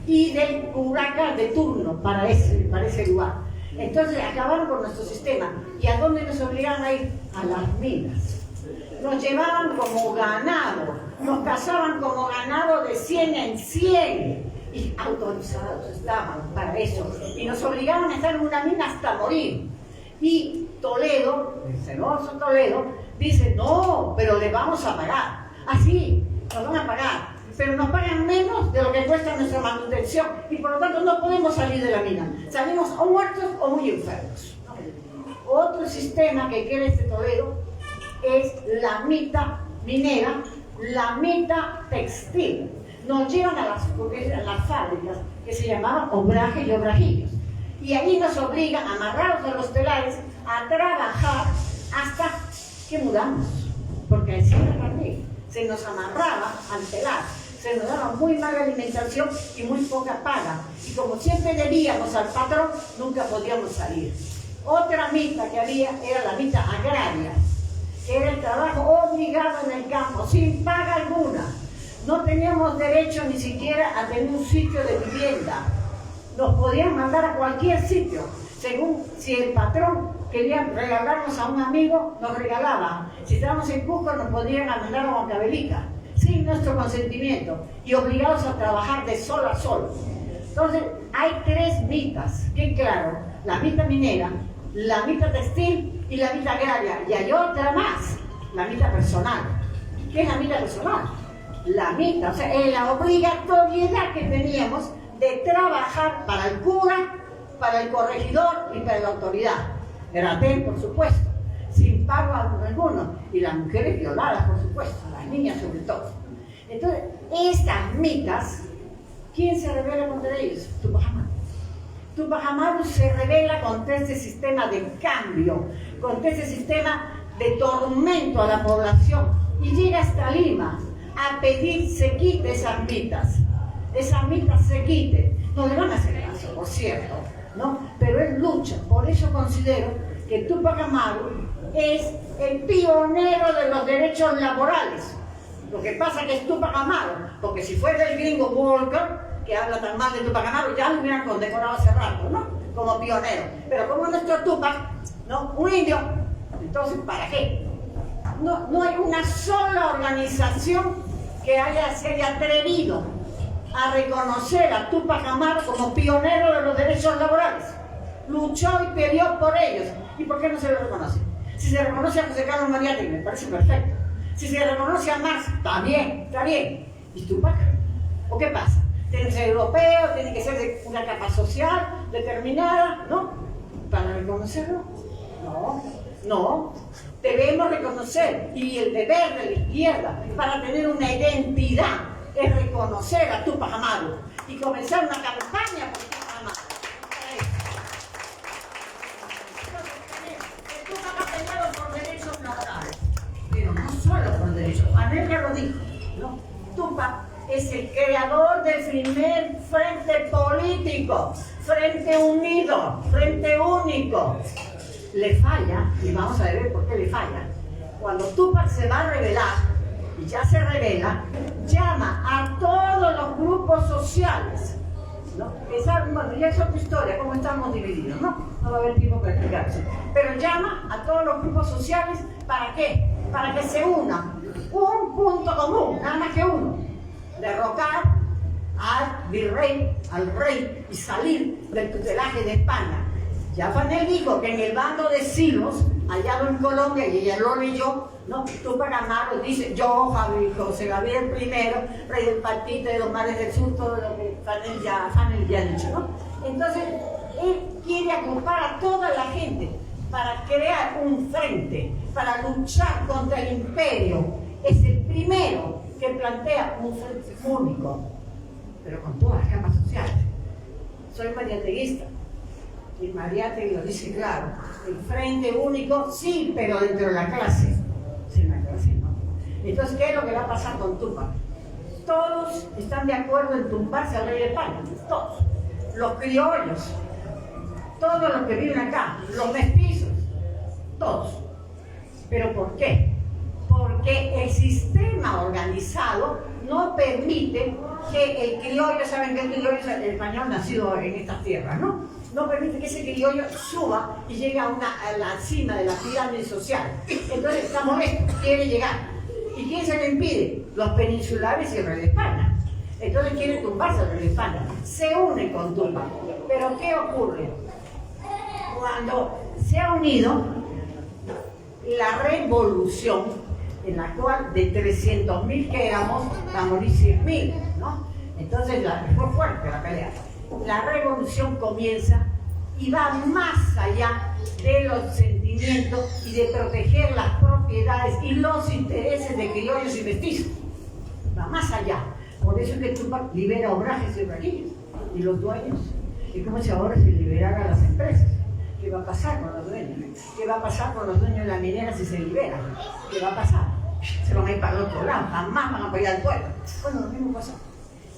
y del curaca de turno para ese lugar. Entonces acabaron con nuestro sistema. ¿Y a dónde nos obligaban a ir? A las minas. Nos llevaban como ganado, nos cazaban como ganado de 100 en 100, y autorizados estaban para eso, y nos obligaban a estar en una mina hasta morir. Y Toledo, el celoso Toledo, dice, no, pero le vamos a pagar. Así, nos van a pagar, pero nos pagan menos de lo que cuesta nuestra manutención, y por lo tanto no podemos salir de la mina. Salimos o muertos o muy enfermos. Otro sistema que quiere este Toledo es la mita minera, la mita textil. Nos llevan a las fábricas que se llamaban obraje y obrajillos. Y ahí nos obligan, amarrados a los telares, a trabajar hasta que mudamos. Porque así era también. Se nos amarraba al telar, se nos daba muy mala alimentación y muy poca paga. Y como siempre debíamos al patrón, nunca podíamos salir. Otra mita que había era la mita agraria. Era el trabajo obligado en el campo, sin paga alguna. No teníamos derecho ni siquiera a tener un sitio de vivienda. Nos podían mandar a cualquier sitio, según si el patrón quería regalarnos a un amigo, nos regalaba. Si estábamos en Cusco, nos podían mandar a Huancavelica, sin nuestro consentimiento, y obligados a trabajar de sol a sol. Entonces, hay tres mitas, que claro, la mita minera, la mita textil y la mita agraria, y hay otra más, la mita personal. ¿Qué es la mita personal? La mita, o sea, es la obligatoriedad que teníamos de trabajar para el cura, para el corregidor y para la autoridad. Gratis, por supuesto, sin pago alguno. Y las mujeres violadas, por supuesto, las niñas sobre todo. Entonces, estas mitas, ¿quién se rebela contra ellos? Tupac Amaru. Tupac Amaru se rebela contra este sistema de cambio, contra este sistema de tormento a la población, y llega hasta Lima a pedir se quite esas mitas se quiten. No le van a hacer caso, por cierto, ¿no? Pero él lucha. Por eso considero que Tupac Amaru es el pionero de los derechos laborales. Lo que pasa es que es Tupac Amaru, porque si fuera el gringo Walker, que habla tan mal de Tupac Amaru, ya lo hubieran condecorado hace rato, ¿no? Como pionero. Pero como nuestro Tupac, ¿no? Un indio, entonces, ¿para qué? No hay una sola organización que se haya atrevido a reconocer a Tupac Amaru como pionero de los derechos laborales. Luchó y peleó por ellos. ¿Y por qué no se lo reconoce? Si se reconoce a José Carlos Mariátegui, me parece perfecto. Si se reconoce a Marx, también, está bien. ¿Y Tupac? ¿O qué pasa? Tiene que ser europeo, tiene que ser de una capa social determinada, ¿no? ¿Para reconocerlo? No. Debemos reconocer, y el deber de la izquierda para tener una identidad es reconocer a Tupac Amaru y comenzar una campaña por Tupac Amaru. Entonces, Tupac ha peleado por derechos laborales, pero no solo por derechos. Anelka lo dijo, ¿no? Tupac es el creador del primer frente político, frente unido, frente único. Le falla, y vamos a ver por qué le falla. Cuando Tupac se va a rebelar, y ya se revela, llama a todos los grupos sociales, ¿no? Bueno, ya es otra historia, cómo estamos divididos, ¿no? No va a haber tiempo para explicarse. Pero llama a todos los grupos sociales, ¿para qué? Para que se unan. Un punto común, nada más que uno. Derrocar al virrey, al rey, y salir del tutelaje de España. Ya Fanel dijo que en el bando de Silos, hallado en Colombia, y ella lo leyó, ¿no? Tupac Amaru dice, yo, José Gabriel I, rey del Partido de los Mares del Sur, todo lo que Fanel ya ha dicho, ¿no? Entonces, él quiere agrupar a toda la gente para crear un frente, para luchar contra el imperio. Es el primero que plantea un frente único, pero con todas las capas sociales. Soy mariateguista. Y Mariátegui lo dice claro, el frente único sí, pero dentro de la clase. Sin la clase no. Entonces, ¿qué es lo que va a pasar con Tupac? Todos están de acuerdo en tumbarse al rey de España, todos. Los criollos, todos los que viven acá, los mestizos, todos. ¿Pero por qué? Porque el sistema organizado no permite que el criollo, ¿saben que el criollo es el español nacido en estas tierras, no? No permite que ese criollo suba y llegue a la cima de la pirámide social. Entonces está molesto, quiere llegar. ¿Y quién se lo impide? Los peninsulares y el rey de España. Entonces quiere tumbarse al rey de España. Se une con Tupac. Pero ¿qué ocurre? Cuando se ha unido la revolución, en la cual de 300.000 que éramos, a morir 100.000, ¿no? Entonces fue fuerte la pelea. La revolución comienza y va más allá de los sentimientos y de proteger las propiedades y los intereses de criollos y mestizos. Va más allá. Por eso es que Tupac libera obrajes y raquillos y los dueños. Y como si ahora se liberara a las empresas. ¿Qué va a pasar con los dueños? ¿Qué va a pasar con los dueños de la minera si se liberan? ¿Qué va a pasar? Se van a ir para el otro lado, jamás van a apoyar al pueblo. Bueno, lo mismo pasó.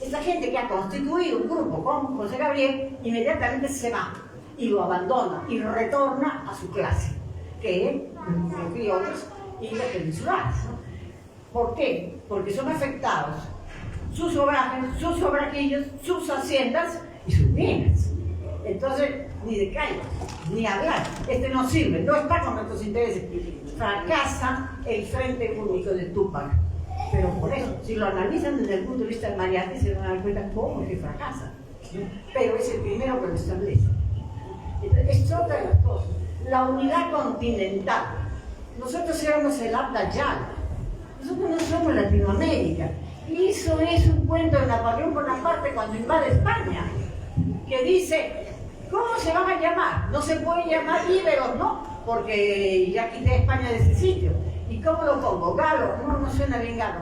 Esta gente que ha constituido un grupo con José Gabriel, inmediatamente se va y lo abandona y retorna a su clase, que es los criollos y los peninsulares, ¿no? ¿Por qué? Porque son afectados sus obrajes, sus obraquillos, sus haciendas y sus minas. Entonces, ni de calle, ni hablar. Este no sirve, no está con nuestros intereses. Fracasa el frente único de Tupac. Pero por eso, si lo analizan desde el punto de vista del Mariátegui, se van a dar cuenta cómo que fracasa. Pero es el primero que lo establece. Es otra de las cosas. La unidad continental. Nosotros éramos el Abda Yala. Nosotros no somos Latinoamérica. Hizo eso un cuento de Napoleón Bonaparte cuando invade España, que dice, ¿cómo se van a llamar? No se pueden llamar íberos, ¿no? Porque ya quité España de ese sitio. ¿Y cómo lo pongo? Galo, no suena bien galo.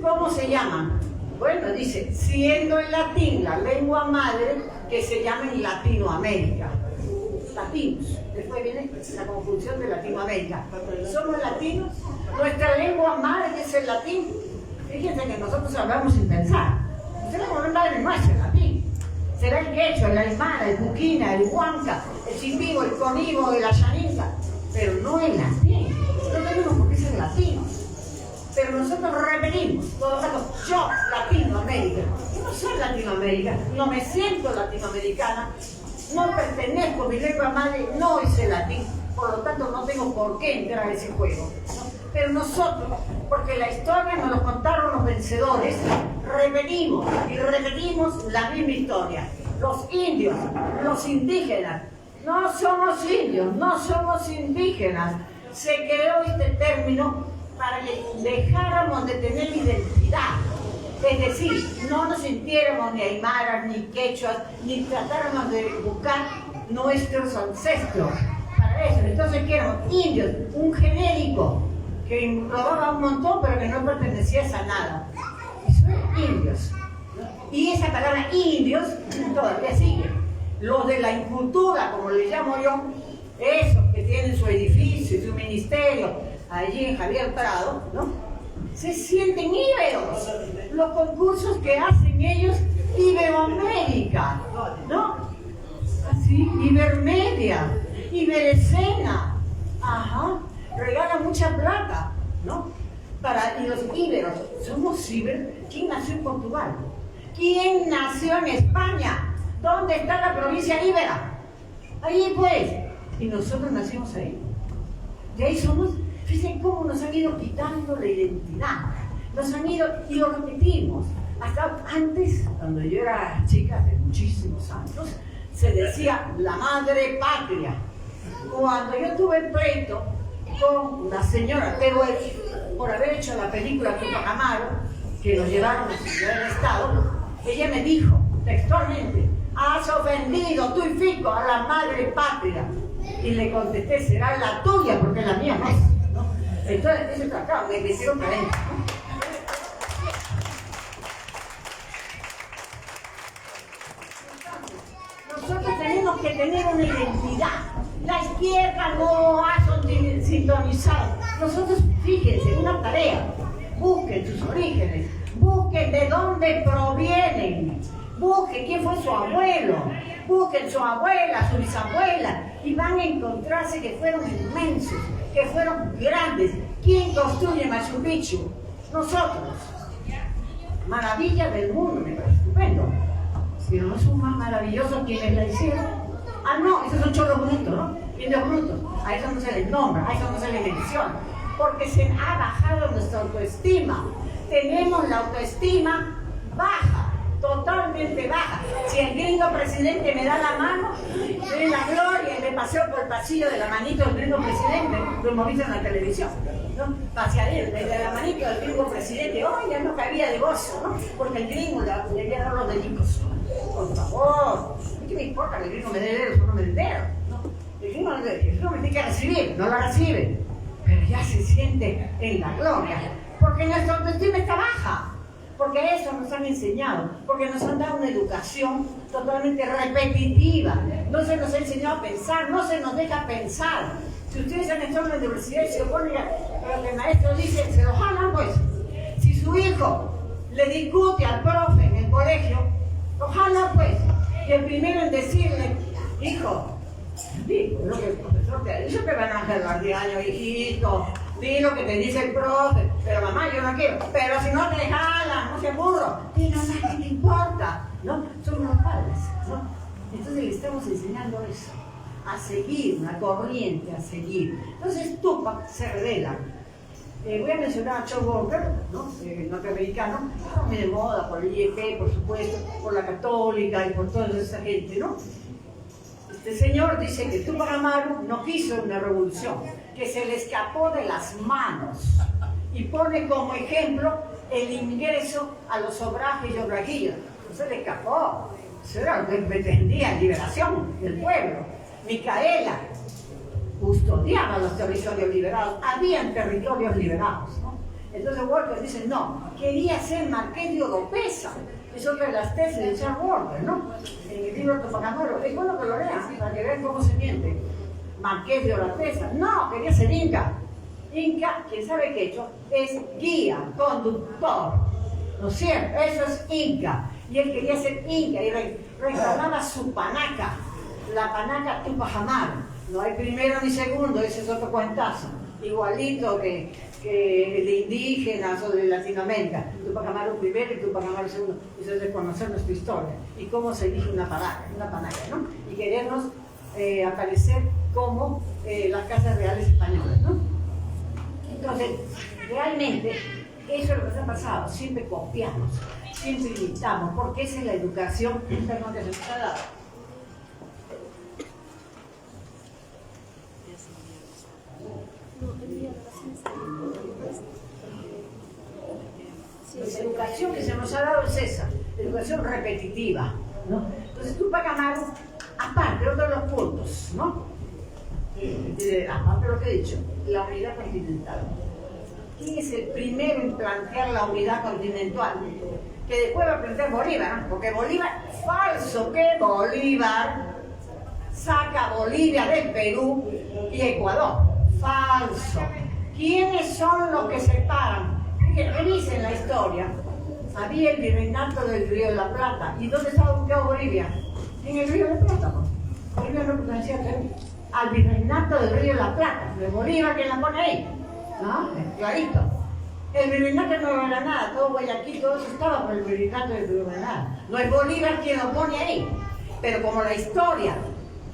¿Cómo se llaman? Bueno, dice, siendo el latín la lengua madre, que se llamen Latinoamérica. Latinos. Después viene la conjunción de Latinoamérica. Somos latinos, nuestra lengua madre es el latín. Fíjense que nosotros hablamos sin pensar. Nuestra lengua madre no es el latín. Será el quechua, el aymara, el buquina, el huanca, el chimbigo, el conigo, el ayaninga, pero no el latín. No tenemos por qué ser latinos. Pero nosotros repetimos, todo el rato, yo, Latinoamérica. Yo no soy Latinoamérica, no me siento latinoamericana, no pertenezco, mi lengua madre no es el latín, por lo tanto no tengo por qué entrar a ese juego. Pero nosotros, porque la historia nos lo contaron los vencedores, repetimos y repetimos la misma historia. Los indios, los indígenas, no somos indios, no somos indígenas. Se creó este término para que dejáramos de tener identidad. Es decir, no nos sintiéramos ni aymaras, ni quechuas, ni tratáramos de buscar nuestros ancestros. Para eso, entonces que éramos indios, un genérico que englobaba un montón pero que no pertenecía a nada. Eso es indios. Y esa palabra indios todavía sigue. Los de la incultura, como le llamo yo, esos que tienen su edificio, su ministerio, allí en Javier Prado, ¿no? Se sienten íberos. Los concursos que hacen ellos, Iberoamérica, ¿no? Así, Ibermedia, Iberescena, ajá, regalan mucha plata, ¿no? Y los íberos, somos íberos. ¿Quién nació en Portugal? ¿Quién nació en España? ¿Dónde está la provincia íbera? Ahí pues. Y nosotros nacimos ahí. Y ahí somos. Fíjense cómo nos han ido quitando la identidad. Nos han ido, y lo repetimos. Hasta antes, cuando yo era chica, de muchísimos años, se decía la madre patria. Cuando yo tuve pleito con la señora Teruel por haber hecho la película Tupac Amaru, que nos llevaron a Ciudad del Estado, ella me dijo textualmente, has ofendido tú y Fico a la madre patria. Y le contesté, será la tuya porque la mía no es. ¿No? Entonces, eso tratado, me hicieron carencia. Nosotros tenemos que tener una identidad. La izquierda no ha sintonizado. Nosotros, fíjense, una tarea. Busquen sus orígenes. Busquen de dónde provienen. Busquen quién fue su abuelo. Busquen su abuela, su bisabuela. Y van a encontrarse que fueron inmensos, que fueron grandes. ¿Quién construye Machu Picchu? Nosotros. Maravilla del mundo, me parece estupendo. Pero no son más maravillosos quienes la hicieron. Ah, no, esos son cholos brutos, ¿no? Indios brutos. A eso no se les nombra, a eso no se les menciona. Porque se ha bajado nuestra autoestima. Tenemos la autoestima baja, totalmente baja. Si el gringo presidente me da la mano, de la gloria y me paseo por el pasillo de la manito del gringo presidente, lo hemos visto en la televisión, ¿no? Pasear desde la manito del gringo presidente, oh, ya no cabía de gozo, ¿no? Porque el gringo le había dado los dedicos. Por favor, ¿qué me importa que el gringo me dé dedos o no me dé dedos? ¿No? El gringo me tiene que recibir, no lo recibe, pero ya se siente en la gloria, porque nuestra autoestima está baja. Porque eso nos han enseñado, porque nos han dado una educación totalmente repetitiva. No se nos ha enseñado a pensar, no se nos deja pensar. Si ustedes han estado en la universidad y se oponen a lo que el maestro dice, se lo jalan pues. Si su hijo le discute al profe en el colegio, lo jalan pues. Y el primero en decirle, hijo, di lo que el profesor te ha dicho, que van a hacer guardiaño, hijito. Di lo que te dice el profe, pero mamá, yo no quiero. Pero si no te jalan, no se burro. Y no, ¿qué te importa? ¿No? Somos los padres, ¿no? Entonces le estamos enseñando eso, a seguir, una corriente, a seguir. Entonces Tupac se revela. Voy a mencionar a John Walker, ¿no? Norteamericano, muy de moda por el IEP, por supuesto, por la católica y por toda esa gente, ¿no? Este señor dice que Tupac Amaru no quiso una revolución, que se le escapó de las manos, y pone como ejemplo el ingreso a los obrajes y obrajillos. No se le escapó. Eso era lo que pretendía, liberación del pueblo. Micaela custodiaba los territorios liberados. Habían territorios liberados, ¿no? Entonces Walker dice, no, quería ser marqués de Oropesa. Es otra de las tesis de Charles Walker, ¿no? En el libro Tupac Amaru. Es bueno que lo lean, para que vean cómo se miente. Marqués de Oropesa. No, quería ser inca. Inca, quien sabe quechua, es guía, conductor. ¿No es cierto? Eso es inca. Y él quería ser inca y reclamaba su panaca. La panaca Tupac Amaru. No hay primero ni segundo, ese es otro cuentazo. Igualito que de indígenas o de Latinoamérica. Tupac Amaru primero y Tupac Amaru segundo. Eso es de conocer nuestra historia y cómo se elige una panaca, ¿no? Y querernos aparecer como las casas reales españolas, ¿no? Entonces, realmente, eso es lo que nos ha pasado. Siempre copiamos, siempre imitamos, porque esa es la educación que se nos ha dado. La educación que se nos ha dado es esa, educación repetitiva, ¿no? Entonces Tupac Amaru, aparte, otro de los puntos, ¿no? Aparte de lo que he dicho, la unidad continental. ¿Quién es el primero en plantear la unidad continental? Que después va a plantear Bolívar, ¿no? Porque Bolívar, falso que Bolívar saca a Bolivia del Perú y Ecuador. Falso. ¿Quiénes son los que separan? Revisen la historia. Había el virreinato del Río de la Plata. ¿Y dónde estaba ubicado Bolivia? En el Río de la Plata. Bolivia no pertenecía al virreinato del Río de la Plata. De Bolívar, ¿quién la pone ahí? ¿No? Clarito. El virreinato no era nada. Todo Guayaquil, todo eso estaba por el virreinato del Río de la Plata. No es Bolívar quien lo pone ahí. Pero como la historia,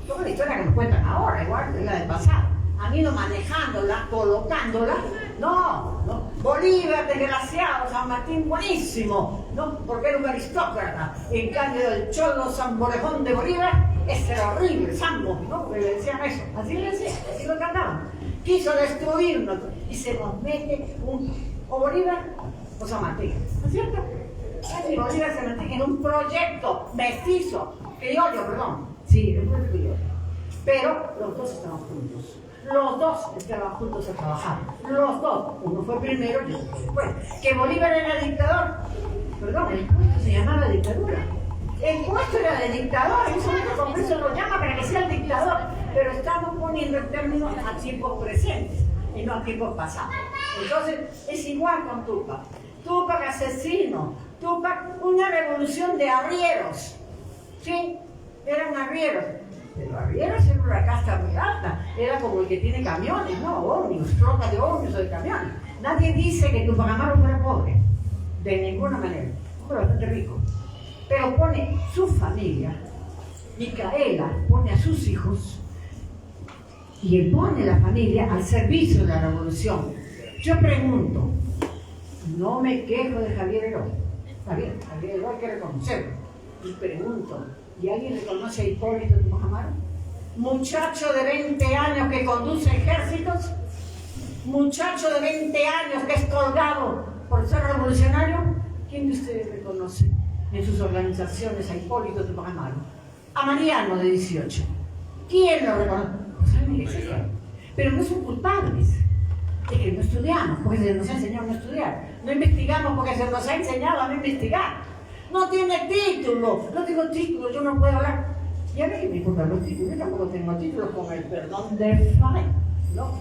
toda la historia que nos cuentan ahora, igual es la del pasado, han ido manejándola, colocándola. No. Bolívar, desgraciado, San Martín, buenísimo, ¿no? Porque era un aristócrata. En cambio, el cholo San Borejón de Bolívar, ese era horrible, Sambo, ¿no? Porque le decían eso. Así le decían, así lo cantaban. Quiso destruirnos y se nos mete o Bolívar o San Martín, ¿no es cierto? Así Bolívar se mete en un proyecto mestizo, criollo, perdón. Sí, un proyecto criollo. Pero los dos estaban juntos. Los dos estaban juntos a trabajar. Los dos. Uno fue primero y otro fue después. Que Bolívar era dictador. Perdón, el puesto se llamaba dictadura. El puesto era de dictador. En ese momento el Congreso lo llama para que sea el dictador. Pero estamos poniendo el término a tiempos presentes y no a tiempos pasados. Entonces, es igual con Tupac. Tupac asesino. Tupac una revolución de arrieros. ¿Sí? Eran arrieros. Pero arrieros era una casta muy alta, era como el que tiene camiones, ¿no? Ómnibus, flota de ómnibus o de camiones. Nadie dice que Tupac Amaru fuera pobre, de ninguna manera, fue bastante rico. Pero pone su familia, Micaela pone a sus hijos y él pone la familia al servicio de la revolución. Yo pregunto, no me quejo de Javier Heroy, está bien, Javier Heroy hay que reconocerlo, y pregunto, ¿y alguien reconoce a Hipólito Tupac Amaru? Muchacho de 20 años que conduce ejércitos, muchacho de 20 años que es colgado por ser revolucionario. ¿Quién de ustedes reconoce en sus organizaciones a Hipólito Tupac Amaru? A Mariano de 18. ¿Quién lo reconoce? Pero no son culpables. Es que no estudiamos porque se nos ha enseñado a no estudiar. No investigamos porque se nos ha enseñado a no investigar. No tiene título, no tengo título, yo no puedo hablar. Y a mí me importan los títulos, yo tampoco tengo títulos con el perdón de Fay, ¿no?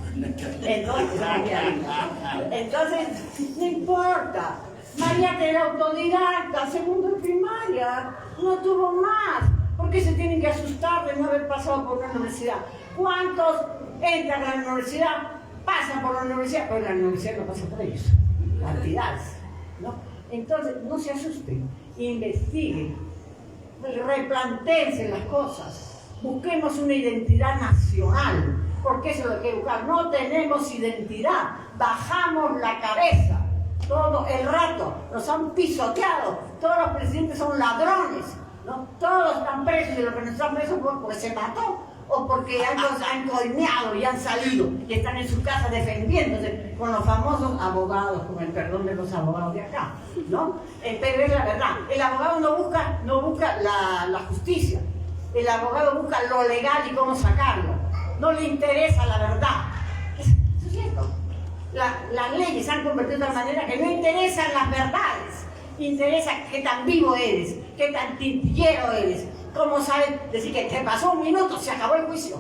Entonces, no importa. María era autodidacta, segundo de primaria, no tuvo más. ¿Por qué se tienen que asustar de no haber pasado por una universidad? ¿Cuántos entran a la universidad, pasan por la universidad, pero la universidad no pasa por ellos? Cantidades, ¿no? Entonces, no se asusten. Investiguen, replantéense las cosas, busquemos una identidad nacional, porque eso es lo que hay que buscar. No tenemos identidad, bajamos la cabeza todo el rato, nos han pisoteado, todos los presidentes son ladrones, ¿no? Todos están presos y los que no están presos porque se mató o porque han coimeado y han salido y están en sus casas defendiéndose con los famosos abogados, con el perdón de los abogados de acá, ¿no? Pero es la verdad, el abogado no busca la justicia, el abogado busca lo legal y cómo sacarlo, no le interesa la verdad. Eso es cierto. Las leyes se han convertido de tal manera que no interesan las verdades, interesa qué tan vivo eres, qué tan tintillero eres. ¿Cómo sabes decir que te pasó un minuto, se acabó el juicio?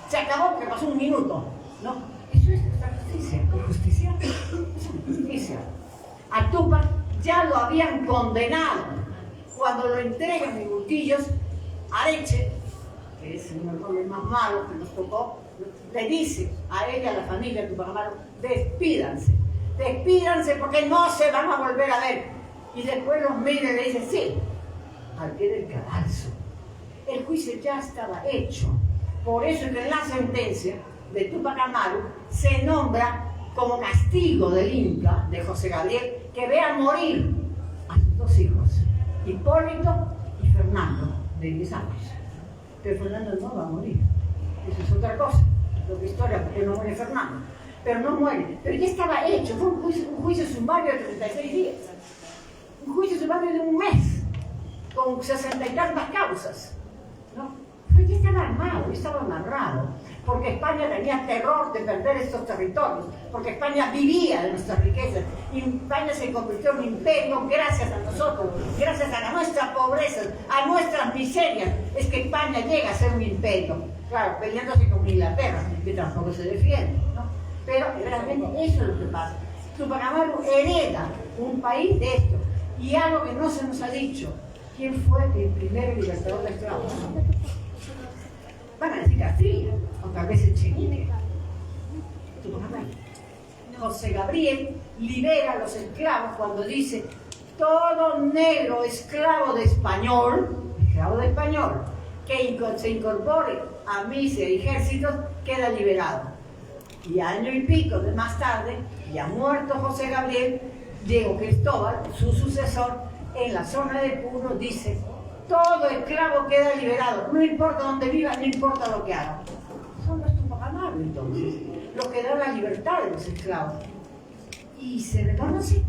Se acabó porque pasó un minuto. No, eso es nuestra justicia. ¿Justicia? Es justicia. A Tupac ya lo habían condenado. Cuando lo entregan en Bustillos, Areche, que es uno de los hombres más malos que nos tocó, le dice a él y a la familia de Tupac Amaru: despídanse, despídanse porque no se van a volver a ver. Y después los mira y le dice: sí, al pie del cadalso. El juicio ya estaba hecho. Por eso es que en la sentencia de Tupac Amaru se nombra como castigo del Inca, de José Gabriel, que vea morir a sus dos hijos, Hipólito y Fernando, de 10 años. Pero Fernando no va a morir. Eso es otra cosa, es otra historia, porque no muere Fernando. Pero no muere. Pero ya estaba hecho, fue un juicio sumario de 36 días. Un juicio sumario de un mes, con 60 y tantas causas. ¿No? Pero ya estaba armado, ya estaba amarrado, porque España tenía terror de perder estos territorios, porque España vivía de nuestras riquezas, y España se convirtió en un imperio gracias a nosotros, gracias a nuestra pobreza, a nuestras miserias, es que España llega a ser un imperio, claro, peleándose con Inglaterra, que tampoco se defiende, ¿no? Pero realmente eso es lo que pasa. Tupac Amaru hereda un país de esto, y algo que no se nos ha dicho: ¿quién fue el primer libertador de esclavos? Van a decir Castilla, o tal vez Echenique. José Gabriel libera a los esclavos cuando dice: todo negro esclavo de español, que se incorpore a misa y ejércitos, queda liberado. Y año y pico de más tarde, ya muerto José Gabriel, Diego Cristóbal, su sucesor, en la zona de Puno dice: todo esclavo queda liberado, no importa dónde viva, no importa lo que haga. Son los Tupac Amaru, entonces, los que dan la libertad de los esclavos. ¿Y se reconoce?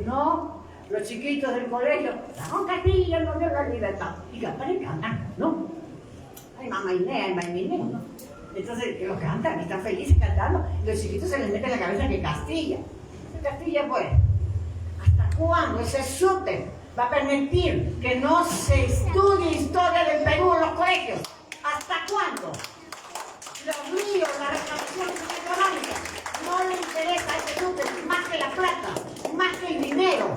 No. Los chiquitos del colegio: Ramón Castilla nos dio la libertad. Y cantan y cantan, ¿no? Ay, mamá Inés, ay, mamá Inés, ¿no? Entonces, que los cantan, están felices cantando, y los chiquitos se les mete en la cabeza que Castilla. Castilla, pues, ¿hasta cuándo ese SUTE va a permitir que no se estudie historia del Perú en los colegios? ¿Hasta cuándo? Los ríos, la restauración económica, no le interesa a ese SUTE más que la plata, más que el dinero.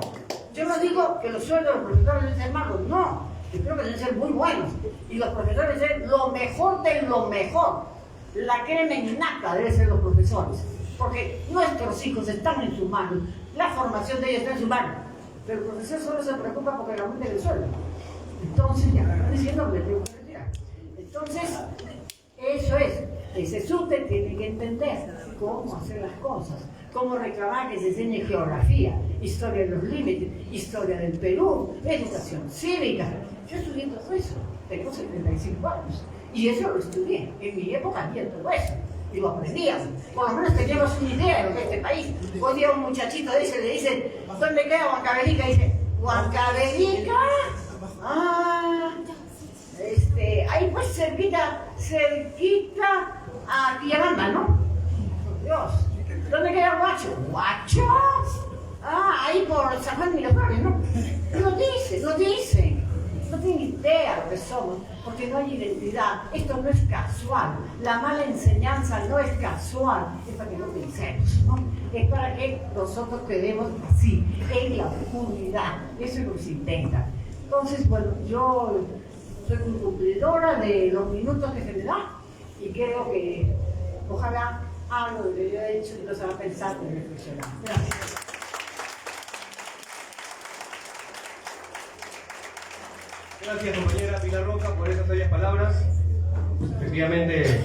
Yo no digo que los sueldos de los profesores deben ser malos, no. Yo creo que deben ser muy buenos. Y los profesores deben ser lo mejor de lo mejor. La crema innata deben ser los profesores. Porque nuestros hijos están en sus manos, la formación de ellos está en sus manos, pero el profesor solo se preocupa porque le aumenten el sueldo. Entonces, ya me están diciendo que le tengo que retirar. Entonces, eso es, ese SUTE tiene que entender cómo hacer las cosas, cómo reclamar que se enseñe geografía, historia de los límites, historia del Perú, educación cívica. Yo estudié todo eso, tengo 75 años, y eso lo estudié. En mi época había todo eso. Y lo aprendíamos, por lo menos teníamos una idea de lo que es este país. Hoy día un muchachito le dice: ¿dónde queda Huancavelica? Y dice: ¿Huancavelica? Ah, ahí pues cerquita a Villaramba, ¿no? Por Dios. ¿Dónde queda Huacho? ¿Huacho? Ah, ahí por San Juan de Miraflores, ¿no? Lo dice. No tienen idea de lo que somos, porque no hay identidad. Esto no es casual. La mala enseñanza no es casual. Es para que no pensemos, ¿no? Es para que nosotros quedemos así, en la oscuridad. Eso es lo que se intenta. Entonces, bueno, yo soy muy cumplidora de los minutos que se me da y creo que ojalá algo de lo que yo he hecho nos haga pensar y reflexionar. Gracias. Gracias, compañera Pilar Roca, por esas sabias palabras. Efectivamente,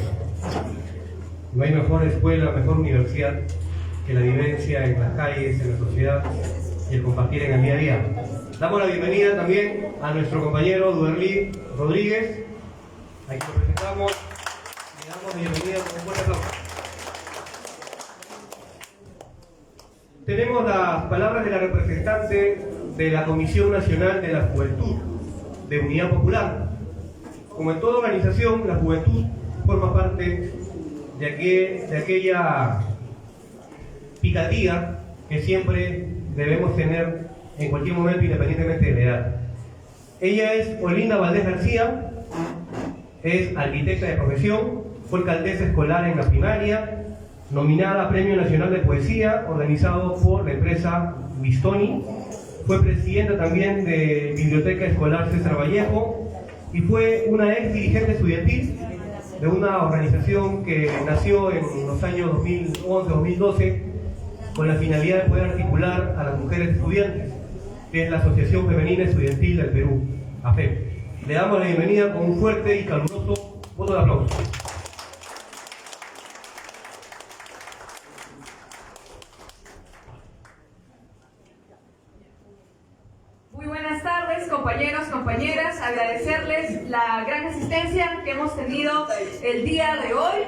no hay mejor escuela, mejor universidad que la vivencia en las calles, en la sociedad y el compartir en el día a día. Damos la bienvenida también a nuestro compañero Duerlí Rodríguez, a quien lo presentamos Le damos bienvenida con un fuerte aplauso. Tenemos las palabras de la representante de la Comisión Nacional de la Juventud de Unidad Popular. Como en toda organización, la juventud forma parte de aquella picardía que siempre debemos tener en cualquier momento, independientemente de la edad. Ella es Olinda Valdés García, es arquitecta de profesión, fue alcaldesa escolar en la primaria, nominada a Premio Nacional de Poesía, organizado por la empresa Bistoni, fue presidenta también de Biblioteca Escolar César Vallejo y fue una ex dirigente estudiantil de una organización que nació en los años 2011-2012 con la finalidad de poder articular a las mujeres estudiantes, que es la Asociación Femenina Estudiantil del Perú, AFEP. Le damos la bienvenida con un fuerte y caluroso voto de aplauso. Muy buenas tardes, compañeros, compañeras. Agradecerles la gran asistencia que hemos tenido el día de hoy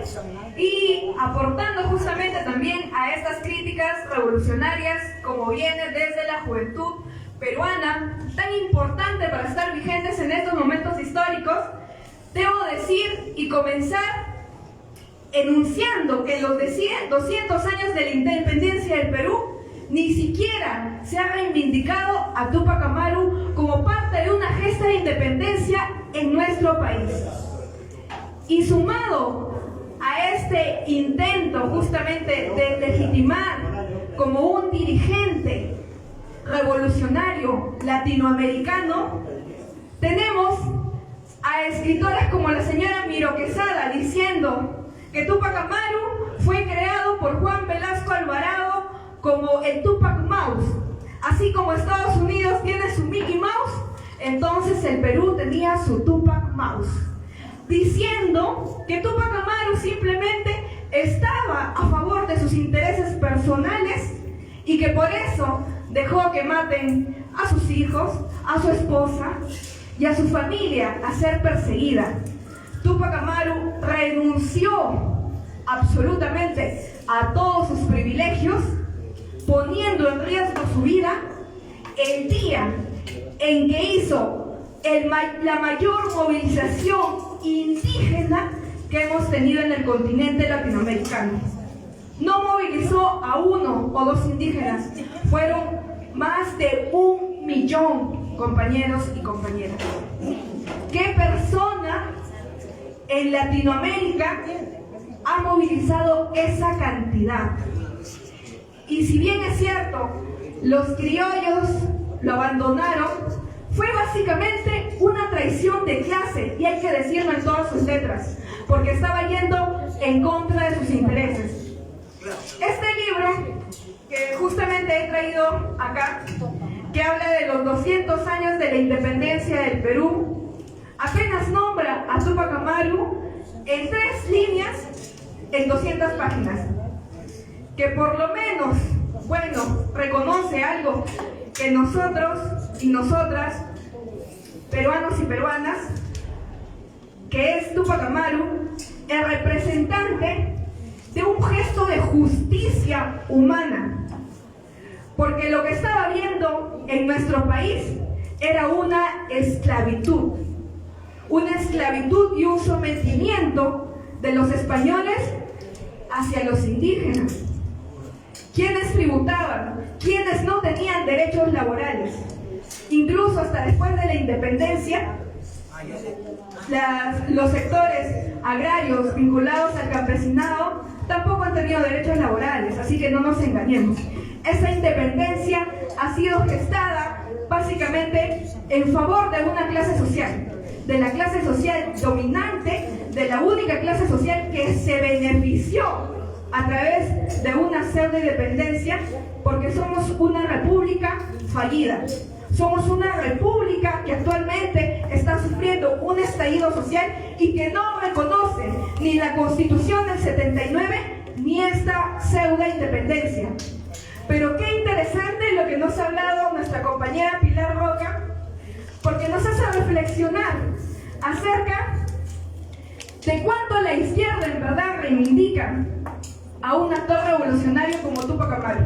y aportando justamente también a estas críticas revolucionarias como viene desde la juventud peruana, tan importante para estar vigentes en estos momentos históricos. Debo decir y comenzar enunciando que en los 200 años de la independencia del Perú ni siquiera se ha reivindicado a Túpac Amaru como parte de una gesta de independencia en nuestro país. Y sumado a este intento justamente de legitimar como un dirigente revolucionario latinoamericano, tenemos a escritoras como la señora Miro Quesada diciendo que Túpac Amaru fue creado por Juan Velasco Alvarado como el Tupac Mouse. Así como Estados Unidos tiene su Mickey Mouse, entonces el Perú tenía su Tupac Mouse, diciendo que Túpac Amaru simplemente estaba a favor de sus intereses personales y que por eso dejó que maten a sus hijos, a su esposa y a su familia a ser perseguida. Túpac Amaru renunció absolutamente a todos sus privilegios, poniendo en riesgo su vida el día en que hizo la mayor movilización indígena que hemos tenido en el continente latinoamericano. No movilizó a 1 o 2 indígenas, fueron más de 1 millón, compañeros y compañeras. ¿Qué persona en Latinoamérica ha movilizado esa cantidad? Y si bien es cierto, los criollos lo abandonaron, fue básicamente una traición de clase, y hay que decirlo en todas sus letras, porque estaba yendo en contra de sus intereses. Este libro, que justamente he traído acá, que habla de los 200 años de la independencia del Perú, apenas nombra a Túpac Amaru en 3 líneas en 200 páginas. Que por lo menos, bueno, reconoce algo que nosotros y nosotras, peruanos y peruanas, que es Túpac Amaru, el representante de un gesto de justicia humana. Porque lo que estaba viendo en nuestro país era una esclavitud y un sometimiento de los españoles hacia los indígenas. ¿Quiénes tributaban? ¿Quiénes no tenían derechos laborales? Incluso hasta después de la independencia, los sectores agrarios vinculados al campesinado tampoco han tenido derechos laborales, así que no nos engañemos. Esa independencia ha sido gestada básicamente en favor de una clase social, de la clase social dominante, de la única clase social que se benefició a través de una pseudo independencia, porque somos una república fallida. Somos una república que actualmente está sufriendo un estallido social y que no reconoce ni la Constitución del 79 ni esta pseudo independencia. Pero qué interesante lo que nos ha hablado nuestra compañera Pilar Roca, porque nos hace reflexionar acerca de cuánto la izquierda en verdad reivindica a un actor revolucionario como Túpac Amaru.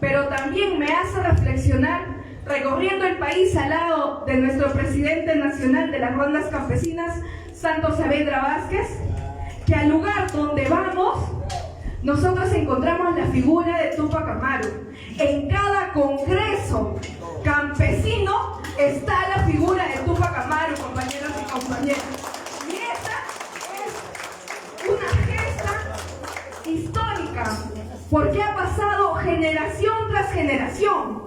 Pero también me hace reflexionar, recorriendo el país al lado de nuestro presidente nacional de las rondas campesinas, Santos Saavedra Vázquez, que al lugar donde vamos, nosotros encontramos la figura de Túpac Amaru. En cada congreso campesino está la figura de Túpac Amaru, compañeros y compañeras. Y esa es una gesta histórica, porque ha pasado generación tras generación,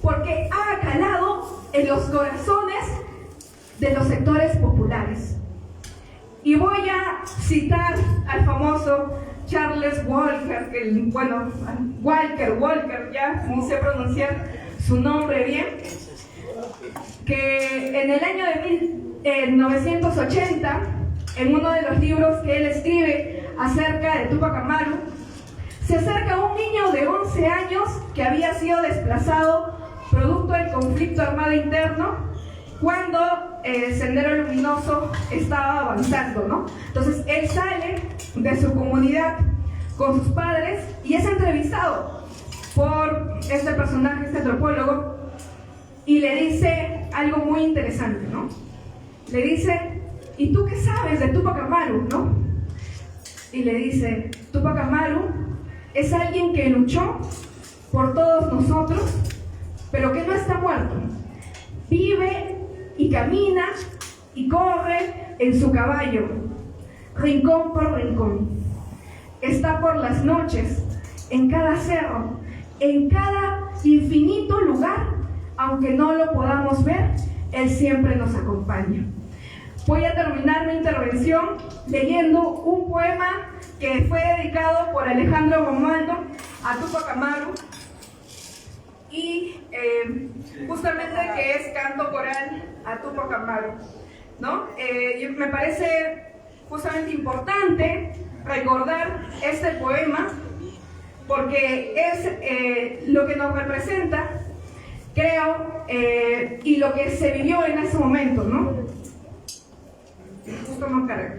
porque ha calado en los corazones de los sectores populares. Y voy a citar al famoso Charles Walker, Walker, ya no sé pronunciar su nombre bien, que en el año de 1980, en uno de los libros que él escribe acerca de Túpac Amaru, se acerca a un niño de 11 años que había sido desplazado producto del conflicto armado interno cuando el Sendero Luminoso estaba avanzando, ¿no? Entonces él sale de su comunidad con sus padres y es entrevistado por este personaje, este antropólogo, y le dice algo muy interesante, ¿no? Le dice: ¿y tú qué sabes de Túpac Amaru, no? Y le dice: Túpac Amaru es alguien que luchó por todos nosotros, pero que no está muerto. Vive y camina y corre en su caballo, rincón por rincón. Está por las noches, en cada cerro, en cada infinito lugar, aunque no lo podamos ver, él siempre nos acompaña. Voy a terminar mi intervención leyendo un poema que fue dedicado por Alejandro Romualdo a Túpac Amaru, y justamente que es canto coral a Túpac Amaru, ¿no? Me parece justamente importante recordar este poema porque es lo que nos representa, creo, y lo que se vivió en ese momento, ¿no? Justo no carga.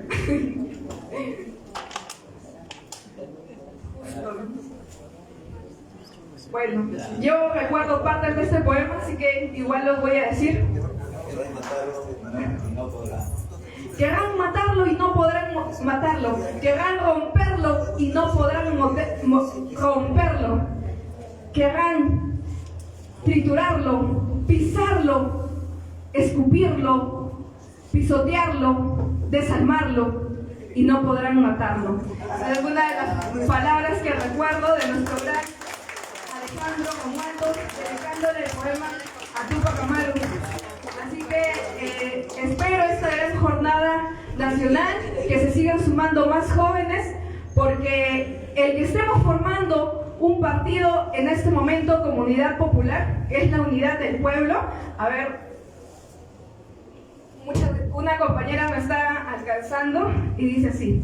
Bueno, yo recuerdo partes de este poema, así que igual los voy a decir. Querrán matarlo y no podrán matarlo. Querrán romperlo y no podrán romperlo. Querrán triturarlo, pisarlo, escupirlo, pisotearlo, desarmarlo y no podrán matarlo. Es alguna de las palabras que recuerdo de nuestro gran Alejandro Romualdo, dedicándole el poema a Túpac Amaru. Así que espero esta gran jornada nacional que se sigan sumando más jóvenes, porque el que estemos formando un partido en este momento, Comunidad Popular, es la unidad del pueblo. A ver, una compañera me está alcanzando y dice así: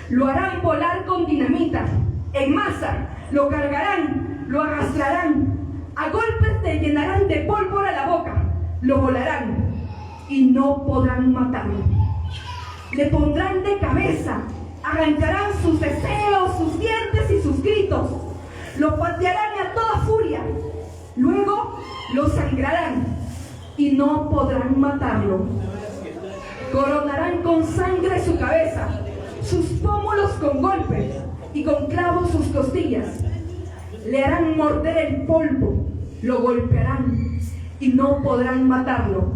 lo harán volar con dinamita, en masa, lo cargarán, lo arrastrarán, a golpes te llenarán de pólvora la boca, lo volarán y no podrán matarlo. Le pondrán de cabeza, arrancarán sus deseos, sus dientes y sus gritos, lo patearán a toda furia, luego lo sangrarán y no podrán matarlo. Coronarán con sangre su cabeza, sus pómulos con golpes y con clavos sus costillas. Le harán morder el polvo, lo golpearán y no podrán matarlo.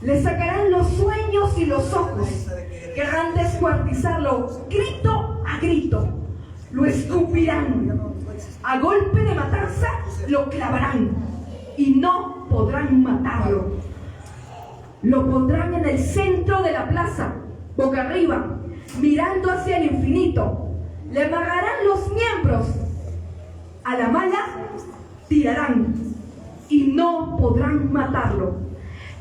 Le sacarán los sueños y los ojos, querrán descuartizarlo grito a grito. Lo escupirán, a golpe de matanza lo clavarán y no podrán matarlo. Lo pondrán en el centro de la plaza, boca arriba, mirando hacia el infinito. Le amarrarán los miembros, a la mala tirarán y no podrán matarlo.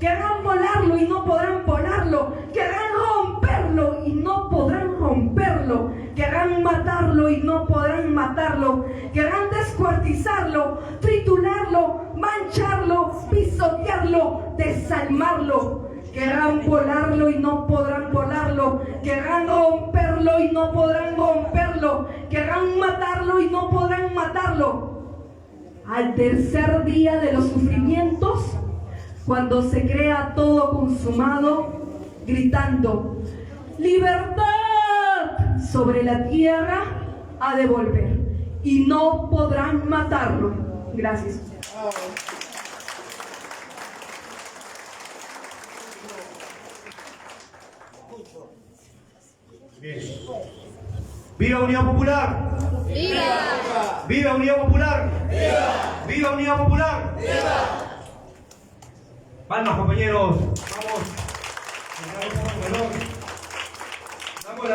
Querrán volarlo y no podrán volarlo. Querrán romperlo y no podrán romperlo. Querrán matarlo y no podrán matarlo. Querrán descuartizarlo, triturarlo, mancharlo, pisotearlo, desalmarlo. Querrán volarlo y no podrán volarlo. matarlo, querrán romperlo y no podrán romperlo, querrán matarlo y no podrán matarlo. Al tercer día de los sufrimientos, cuando se crea todo consumado, gritando, ¡libertad! Sobre la tierra ha de volver, y no podrán matarlo. Gracias. Bien. ¡Viva Unidad Popular! ¡Viva! ¡Viva Unidad Popular! ¡Viva! ¡Viva Unidad Popular! ¡Viva! Palmas, compañeros. Damos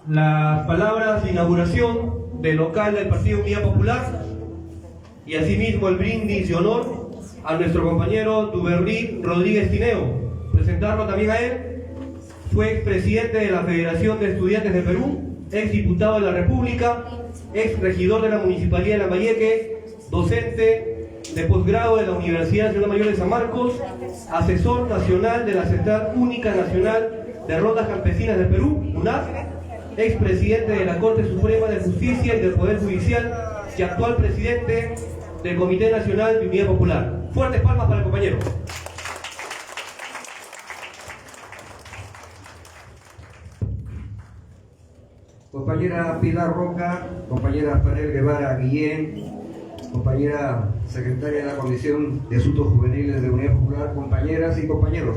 las palabras de inauguración del local del Partido Unidad Popular y asimismo el brindis de honor a nuestro compañero Duberry Rodríguez Tineo. Presentarlo también a él. Fue expresidente de la Federación de Estudiantes de Perú, ex diputado de la República, ex regidor de la Municipalidad de Lambayeque, docente de posgrado de la Universidad Nacional Mayor de San Marcos, asesor nacional de la Central Única Nacional de Rondas Campesinas del Perú, UNAC, expresidente de la Corte Suprema de Justicia y del Poder Judicial y actual presidente del Comité Nacional de Unidad Popular. Fuertes palmas para el compañero. Compañera Pilar Roca, compañera Fanel Guevara Guillén, compañera secretaria de la Comisión de Asuntos Juveniles de Unidad Popular, compañeras y compañeros.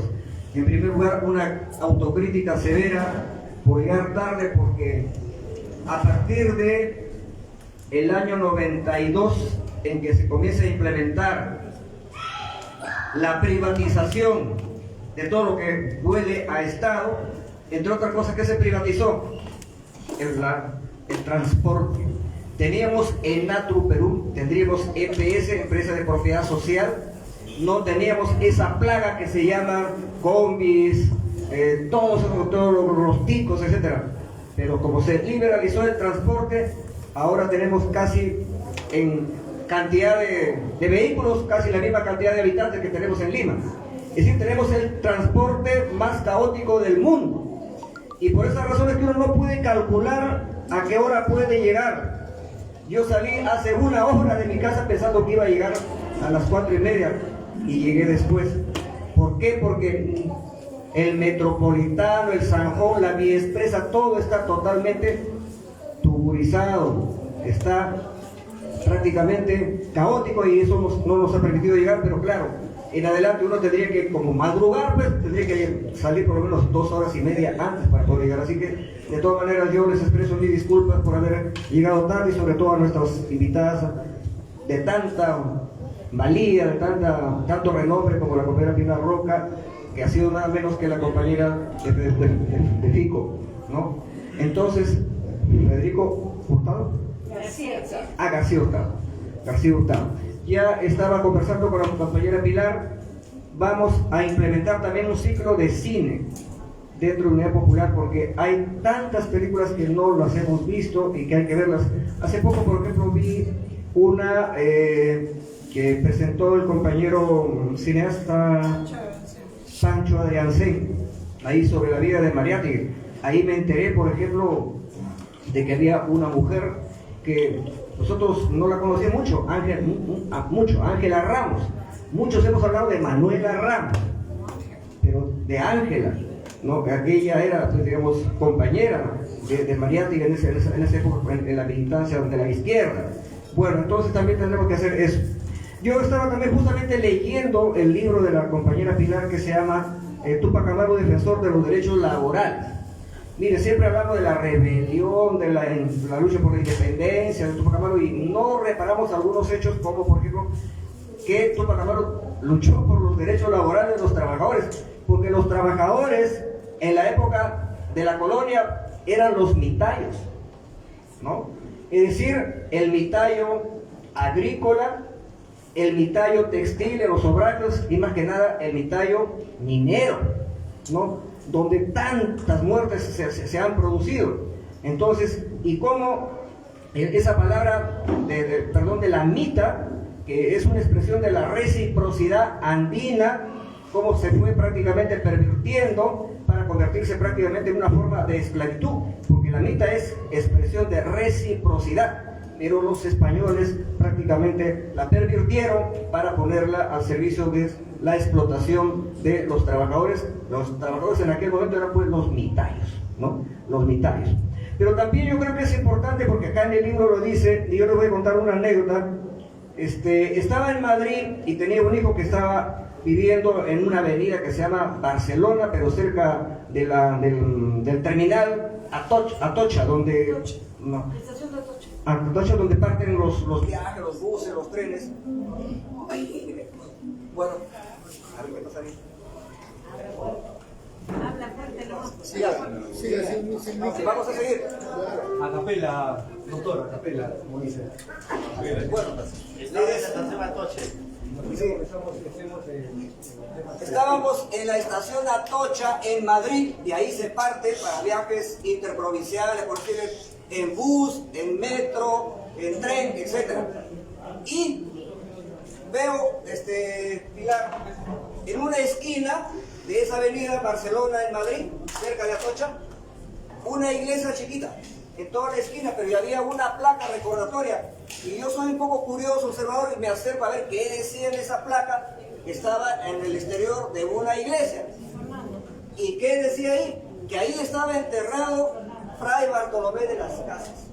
En primer lugar, una autocrítica severa por llegar tarde, porque a partir de el año 92, en que se comienza a implementar la privatización de todo lo que huele a Estado, entre otras cosas, ¿qué se privatizó? El transporte. Teníamos Enatru Perú, tendríamos EPS, Empresa de Propiedad Social, no teníamos esa plaga que se llama combis, todos los ticos, etc. Pero como se liberalizó el transporte, ahora tenemos casi en cantidad de vehículos, casi la misma cantidad de habitantes que tenemos en Lima. Es decir, tenemos el transporte más caótico del mundo. Y por esa razón es que uno no puede calcular a qué hora puede llegar. Yo salí hace una hora de mi casa pensando que iba a llegar a las 4:30 y llegué después. ¿Por qué? Porque el Metropolitano, el Sanjón, la Vía Expresa, todo está totalmente tuburizado, está prácticamente caótico y eso no nos ha permitido llegar, pero claro, en adelante uno tendría que, como madrugar, pues tendría que salir por lo menos 2 horas y media antes para poder llegar. Así que, de todas maneras, yo les expreso mis disculpas por haber llegado tarde y sobre todo a nuestras invitadas de tanta valía, de tanto renombre como la compañera Pilar Roca, que ha sido nada menos que la compañera de FICO, ¿no? Entonces, Federico Hurtado. García Hurtado. Ya estaba conversando con la compañera Pilar, vamos a implementar también un ciclo de cine dentro de Unidad Popular, porque hay tantas películas que no las hemos visto y que hay que verlas. Hace poco, por ejemplo, vi una que presentó el compañero cineasta Sancho Adriancén, ahí sobre la vida de Mariátegui. Ahí me enteré, por ejemplo, de que había una mujer que nosotros no la conocíamos mucho, Ángela Ramos. Muchos hemos hablado de Manuela Ramos, pero de Ángela, ¿no? Aquella era, pues, digamos, compañera de Mariátegui en esa época, en la militancia de la izquierda. Bueno, entonces también tendremos que hacer eso. Yo estaba también justamente leyendo el libro de la compañera Pilar que se llama Túpac Amaru, defensor de los derechos laborales. Mire, siempre hablamos de la rebelión, de la lucha por la independencia de Túpac Amaru, y no reparamos algunos hechos como, por ejemplo, que Túpac Amaru luchó por los derechos laborales de los trabajadores, porque los trabajadores en la época de la colonia eran los mitayos, ¿no? Es decir, el mitayo agrícola, el mitayo textil en los obrajes y más que nada el mitayo minero, ¿no? Donde tantas muertes se han producido. Entonces, y cómo esa palabra de la mita, que es una expresión de la reciprocidad andina, cómo se fue prácticamente pervirtiendo para convertirse prácticamente en una forma de esclavitud, porque la mita es expresión de reciprocidad, pero los españoles prácticamente la pervirtieron para ponerla al servicio de la explotación de los trabajadores. Los trabajadores en aquel momento eran pues los mitayos, ¿no? Los mitayos. Pero también yo creo que es importante, porque acá en el libro lo dice, y yo les voy a contar una anécdota. Estaba en Madrid y tenía un hijo que estaba viviendo en una avenida que se llama Barcelona, pero cerca de del terminal Atocha, donde... No, Atocha, donde parten los viajes, los buses, los trenes. Bueno, a ver qué pasa ahí. Habla fuerte, ¿no? Vamos a seguir. A capela, doctor, a capela, como dice. Bueno, estábamos en la estación Atocha en Madrid, y ahí se parte para viajes interprovinciales, por decir, en bus, en metro, en tren, etc. Y veo, Pilar, en una esquina de esa avenida Barcelona en Madrid, cerca de Atocha, una iglesia chiquita, en toda la esquina, pero ya había una placa recordatoria. Y yo soy un poco curioso, observador, y me acerco a ver qué decía en esa placa que estaba en el exterior de una iglesia. ¿Y qué decía ahí? Que ahí estaba enterrado Fray Bartolomé de las Casas.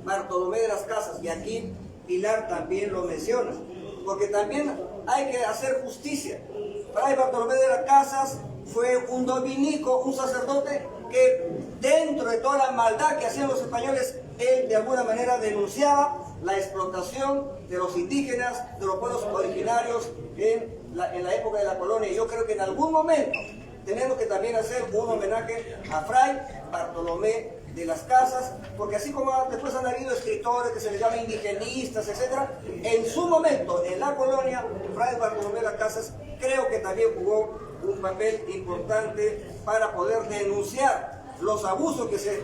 Bartolomé de las Casas, y aquí Pilar también lo menciona, porque también hay que hacer justicia. Fray Bartolomé de las Casas fue un dominico, un sacerdote que dentro de toda la maldad que hacían los españoles, él de alguna manera denunciaba la explotación de los indígenas, de los pueblos originarios en la época de la colonia. Y yo creo que en algún momento tenemos que también hacer un homenaje a Fray Bartolomé de las Casas, porque así como después han habido escritores que se les llama indigenistas, etc., en su momento en la colonia, Fray Bartolomé de las Casas creo que también jugó un papel importante para poder denunciar los abusos que se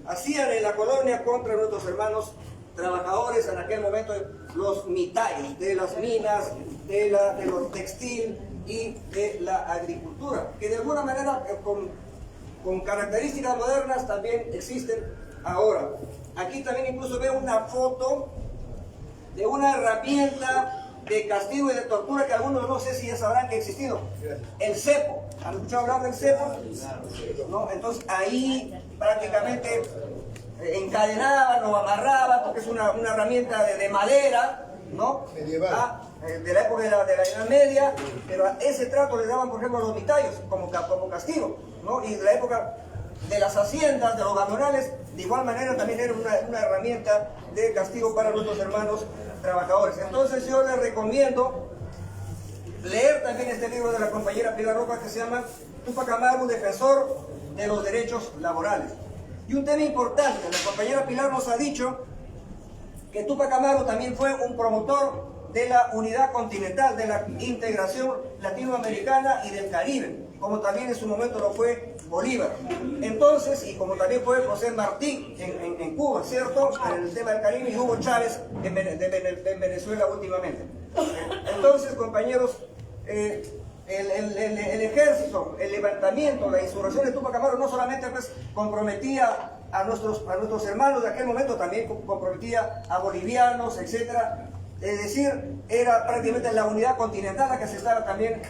hacían en la colonia contra nuestros hermanos trabajadores, en aquel momento los mitayos de las minas, de los textil y de la agricultura, que de alguna manera con características modernas también existen ahora. Aquí también incluso veo una foto de una herramienta de castigo y de tortura que algunos no sé si ya sabrán que ha existido. El cepo. ¿Han escuchado hablar del cepo? ¿No? Entonces ahí prácticamente encadenaban o amarraban, porque es una herramienta de madera, ¿no? Medieval. De la época de la Edad Media, pero a ese trato le daban, por ejemplo, a los mitayos como castigo, ¿no? Y de la época de las haciendas, de los gandonales, de igual manera también era una herramienta de castigo para nuestros hermanos trabajadores. Entonces yo les recomiendo leer también este libro de la compañera Pilar Roca, que se llama Túpac Amaru, defensor de los derechos laborales. Y un tema importante, la compañera Pilar nos ha dicho que Túpac Amaru también fue un promotor de la unidad continental, de la integración latinoamericana y del Caribe, como también en su momento lo fue Bolívar. Entonces, y como también fue José Martí en Cuba, ¿cierto?, en el tema del Caribe, y Hugo Chávez en Venezuela últimamente. Entonces, compañeros, el ejército, el levantamiento, la insurrección de Túpac Amaru no solamente pues comprometía a nuestros hermanos de aquel momento, también comprometía a bolivianos, etcétera. Es decir, era prácticamente la unidad continental la que se estaba también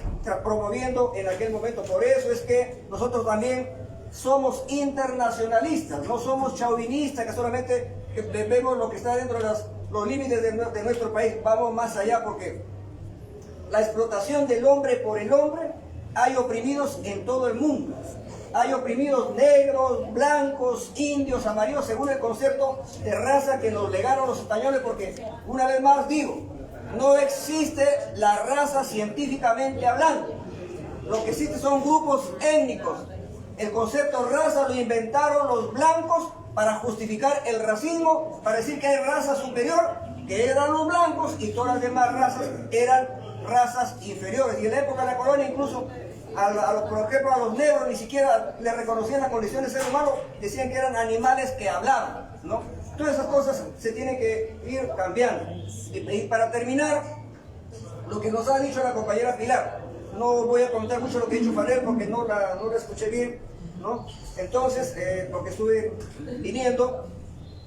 promoviendo en aquel momento. Por eso es que nosotros también somos internacionalistas, no somos chauvinistas, que solamente vemos lo que está dentro de los límites de nuestro país. Vamos más allá, porque la explotación del hombre por el hombre, hay oprimidos en todo el mundo. Hay oprimidos negros, blancos, indios, amarillos, según el concepto de raza que nos legaron los españoles, porque, una vez más digo, no existe la raza científicamente hablando. Lo que existe son grupos étnicos. El concepto raza lo inventaron los blancos para justificar el racismo, para decir que hay raza superior, que eran los blancos, y todas las demás razas eran razas inferiores. Y en la época de la colonia incluso por ejemplo, a los negros ni siquiera le reconocían la condición de ser humano, decían que eran animales que hablaban, ¿no? Todas esas cosas se tienen que ir cambiando. Y para terminar, lo que nos ha dicho la compañera Pilar, no voy a comentar mucho lo que ha dicho Fanel porque no la escuché bien, ¿no? Entonces, porque estuve viniendo,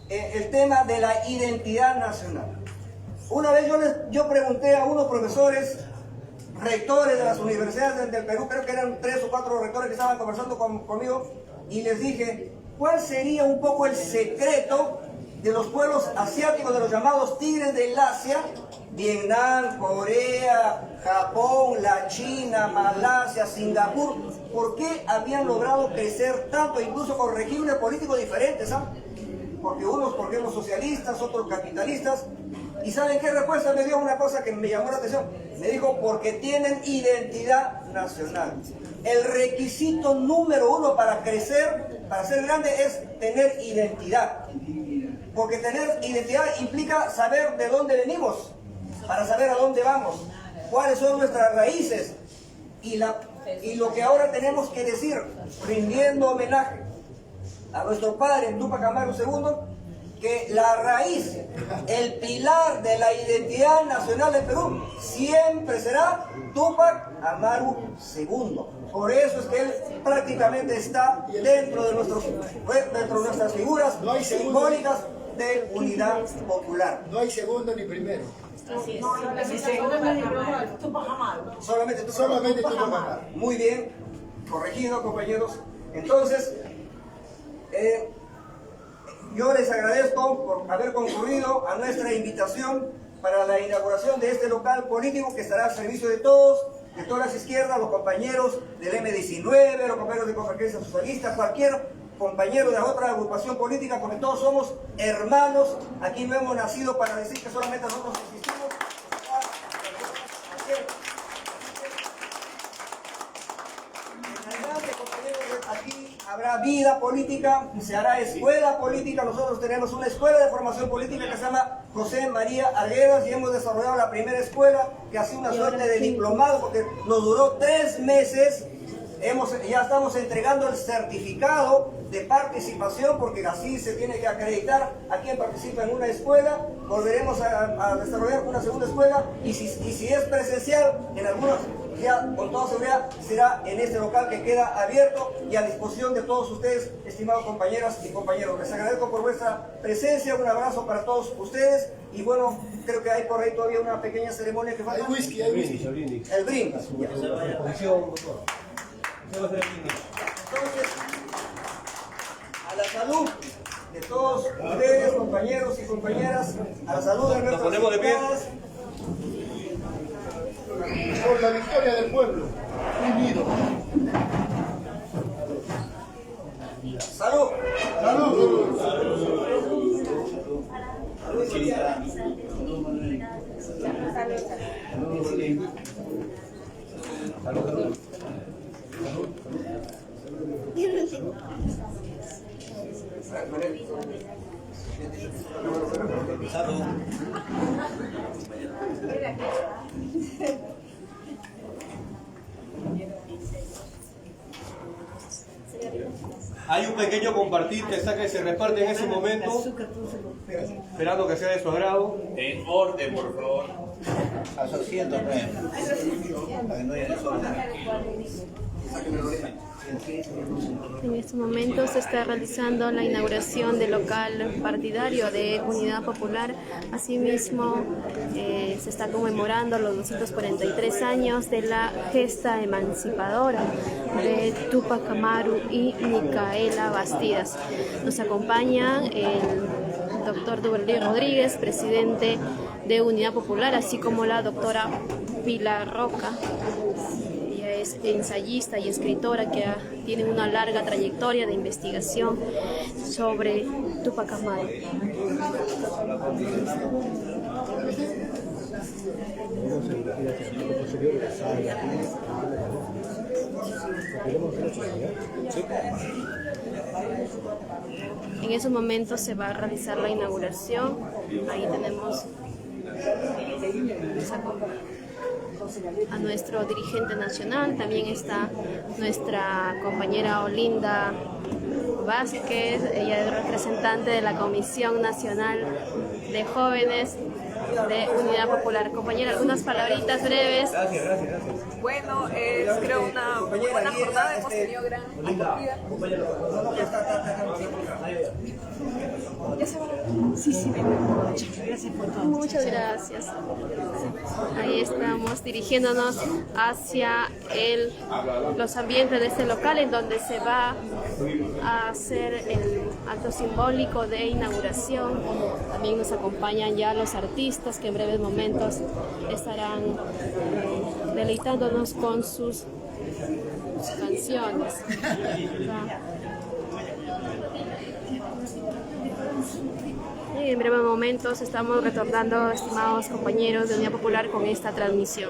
el tema de la identidad nacional. Una vez yo pregunté a unos profesores, rectores de las universidades del Perú, creo que eran 3 o 4 rectores que estaban conversando conmigo, y les dije, ¿cuál sería un poco el secreto de los pueblos asiáticos, de los llamados tigres del Asia? Vietnam, Corea, Japón, la China, Malasia, Singapur, ¿por qué habían logrado crecer tanto, incluso con regímenes políticos diferentes? Porque unos, por ejemplo, socialistas, otros capitalistas. ¿Y saben qué respuesta me dio? Una cosa que me llamó la atención. Me dijo, porque tienen identidad nacional. El requisito número 1 para crecer, para ser grande, es tener identidad. Porque tener identidad implica saber de dónde venimos, para saber a dónde vamos, cuáles son nuestras raíces. Y lo que ahora tenemos que decir, rindiendo homenaje a nuestro padre Túpac Amaru II, que la raíz, el pilar de la identidad nacional del Perú siempre será Túpac Amaru II. Por eso es que él prácticamente está dentro de nuestras figuras simbólicas de unidad popular. No hay segundo ni primero. Solamente Túpac Amaru. Muy bien, corregido, compañeros. Entonces, yo les agradezco por haber concurrido a nuestra invitación para la inauguración de este local político que estará al servicio de todos, de todas las izquierdas, los compañeros del M19, los compañeros de Convergencia Socialista, cualquier compañero de otra agrupación política, porque todos somos hermanos. Aquí no hemos nacido para decir que solamente nosotros existimos. Aquí habrá vida política, se hará escuela política. Nosotros tenemos una escuela de formación política que se llama José María Arguedas y hemos desarrollado la primera escuela que ha sido una suerte de diplomado porque nos duró 3 meses. Ya estamos entregando el certificado de participación porque así se tiene que acreditar a quien participa en una escuela. Volveremos a desarrollar una segunda escuela y si es presencial, en algunos ya con toda seguridad será en este local que queda abierto y a disposición de todos ustedes, estimados compañeras y compañeros. Les agradezco por vuestra presencia, un abrazo para todos ustedes y bueno, creo que hay por ahí todavía una pequeña ceremonia que falta. Hay whisky, hay whisky. El brindis. Entonces, a la salud de todos ustedes, compañeros y compañeras, a la salud de nuestras invitadas. Por la victoria del pueblo, unido. ¡Salud! ¡Salud! Hay un pequeño compartir que se reparte en ese momento, esperando que sea de su agrado. En orden, por favor. A su asiento, para que no haya desorden. En este momento se está realizando la inauguración del local partidario de Unidad Popular. Asimismo, se está conmemorando los 243 años de la gesta emancipadora de Túpac Amaru y Micaela Bastidas. Nos acompañan el doctor Duberly Rodríguez, presidente de Unidad Popular, así como la doctora Pilar Roca. Es ensayista y escritora que tiene una larga trayectoria de investigación sobre Túpac Amaru. En esos momentos se va a realizar la inauguración. Ahí tenemos a nuestro dirigente nacional, también está nuestra compañera Olinda Vázquez, ella es representante de la Comisión Nacional de Jóvenes de Unidad Popular. Compañera, algunas palabritas breves. Gracias. bueno, es creo una muy buena jornada, hemos tenido gran acogida. Muchas gracias. Ahí estamos dirigiéndonos hacia los ambientes de este local en donde se va a hacer el acto simbólico de inauguración. También nos acompañan ya los artistas que en breves momentos estarán deleitándonos con sus canciones. Y en breves momentos estamos retornando, estimados compañeros de Unidad Popular, con esta transmisión.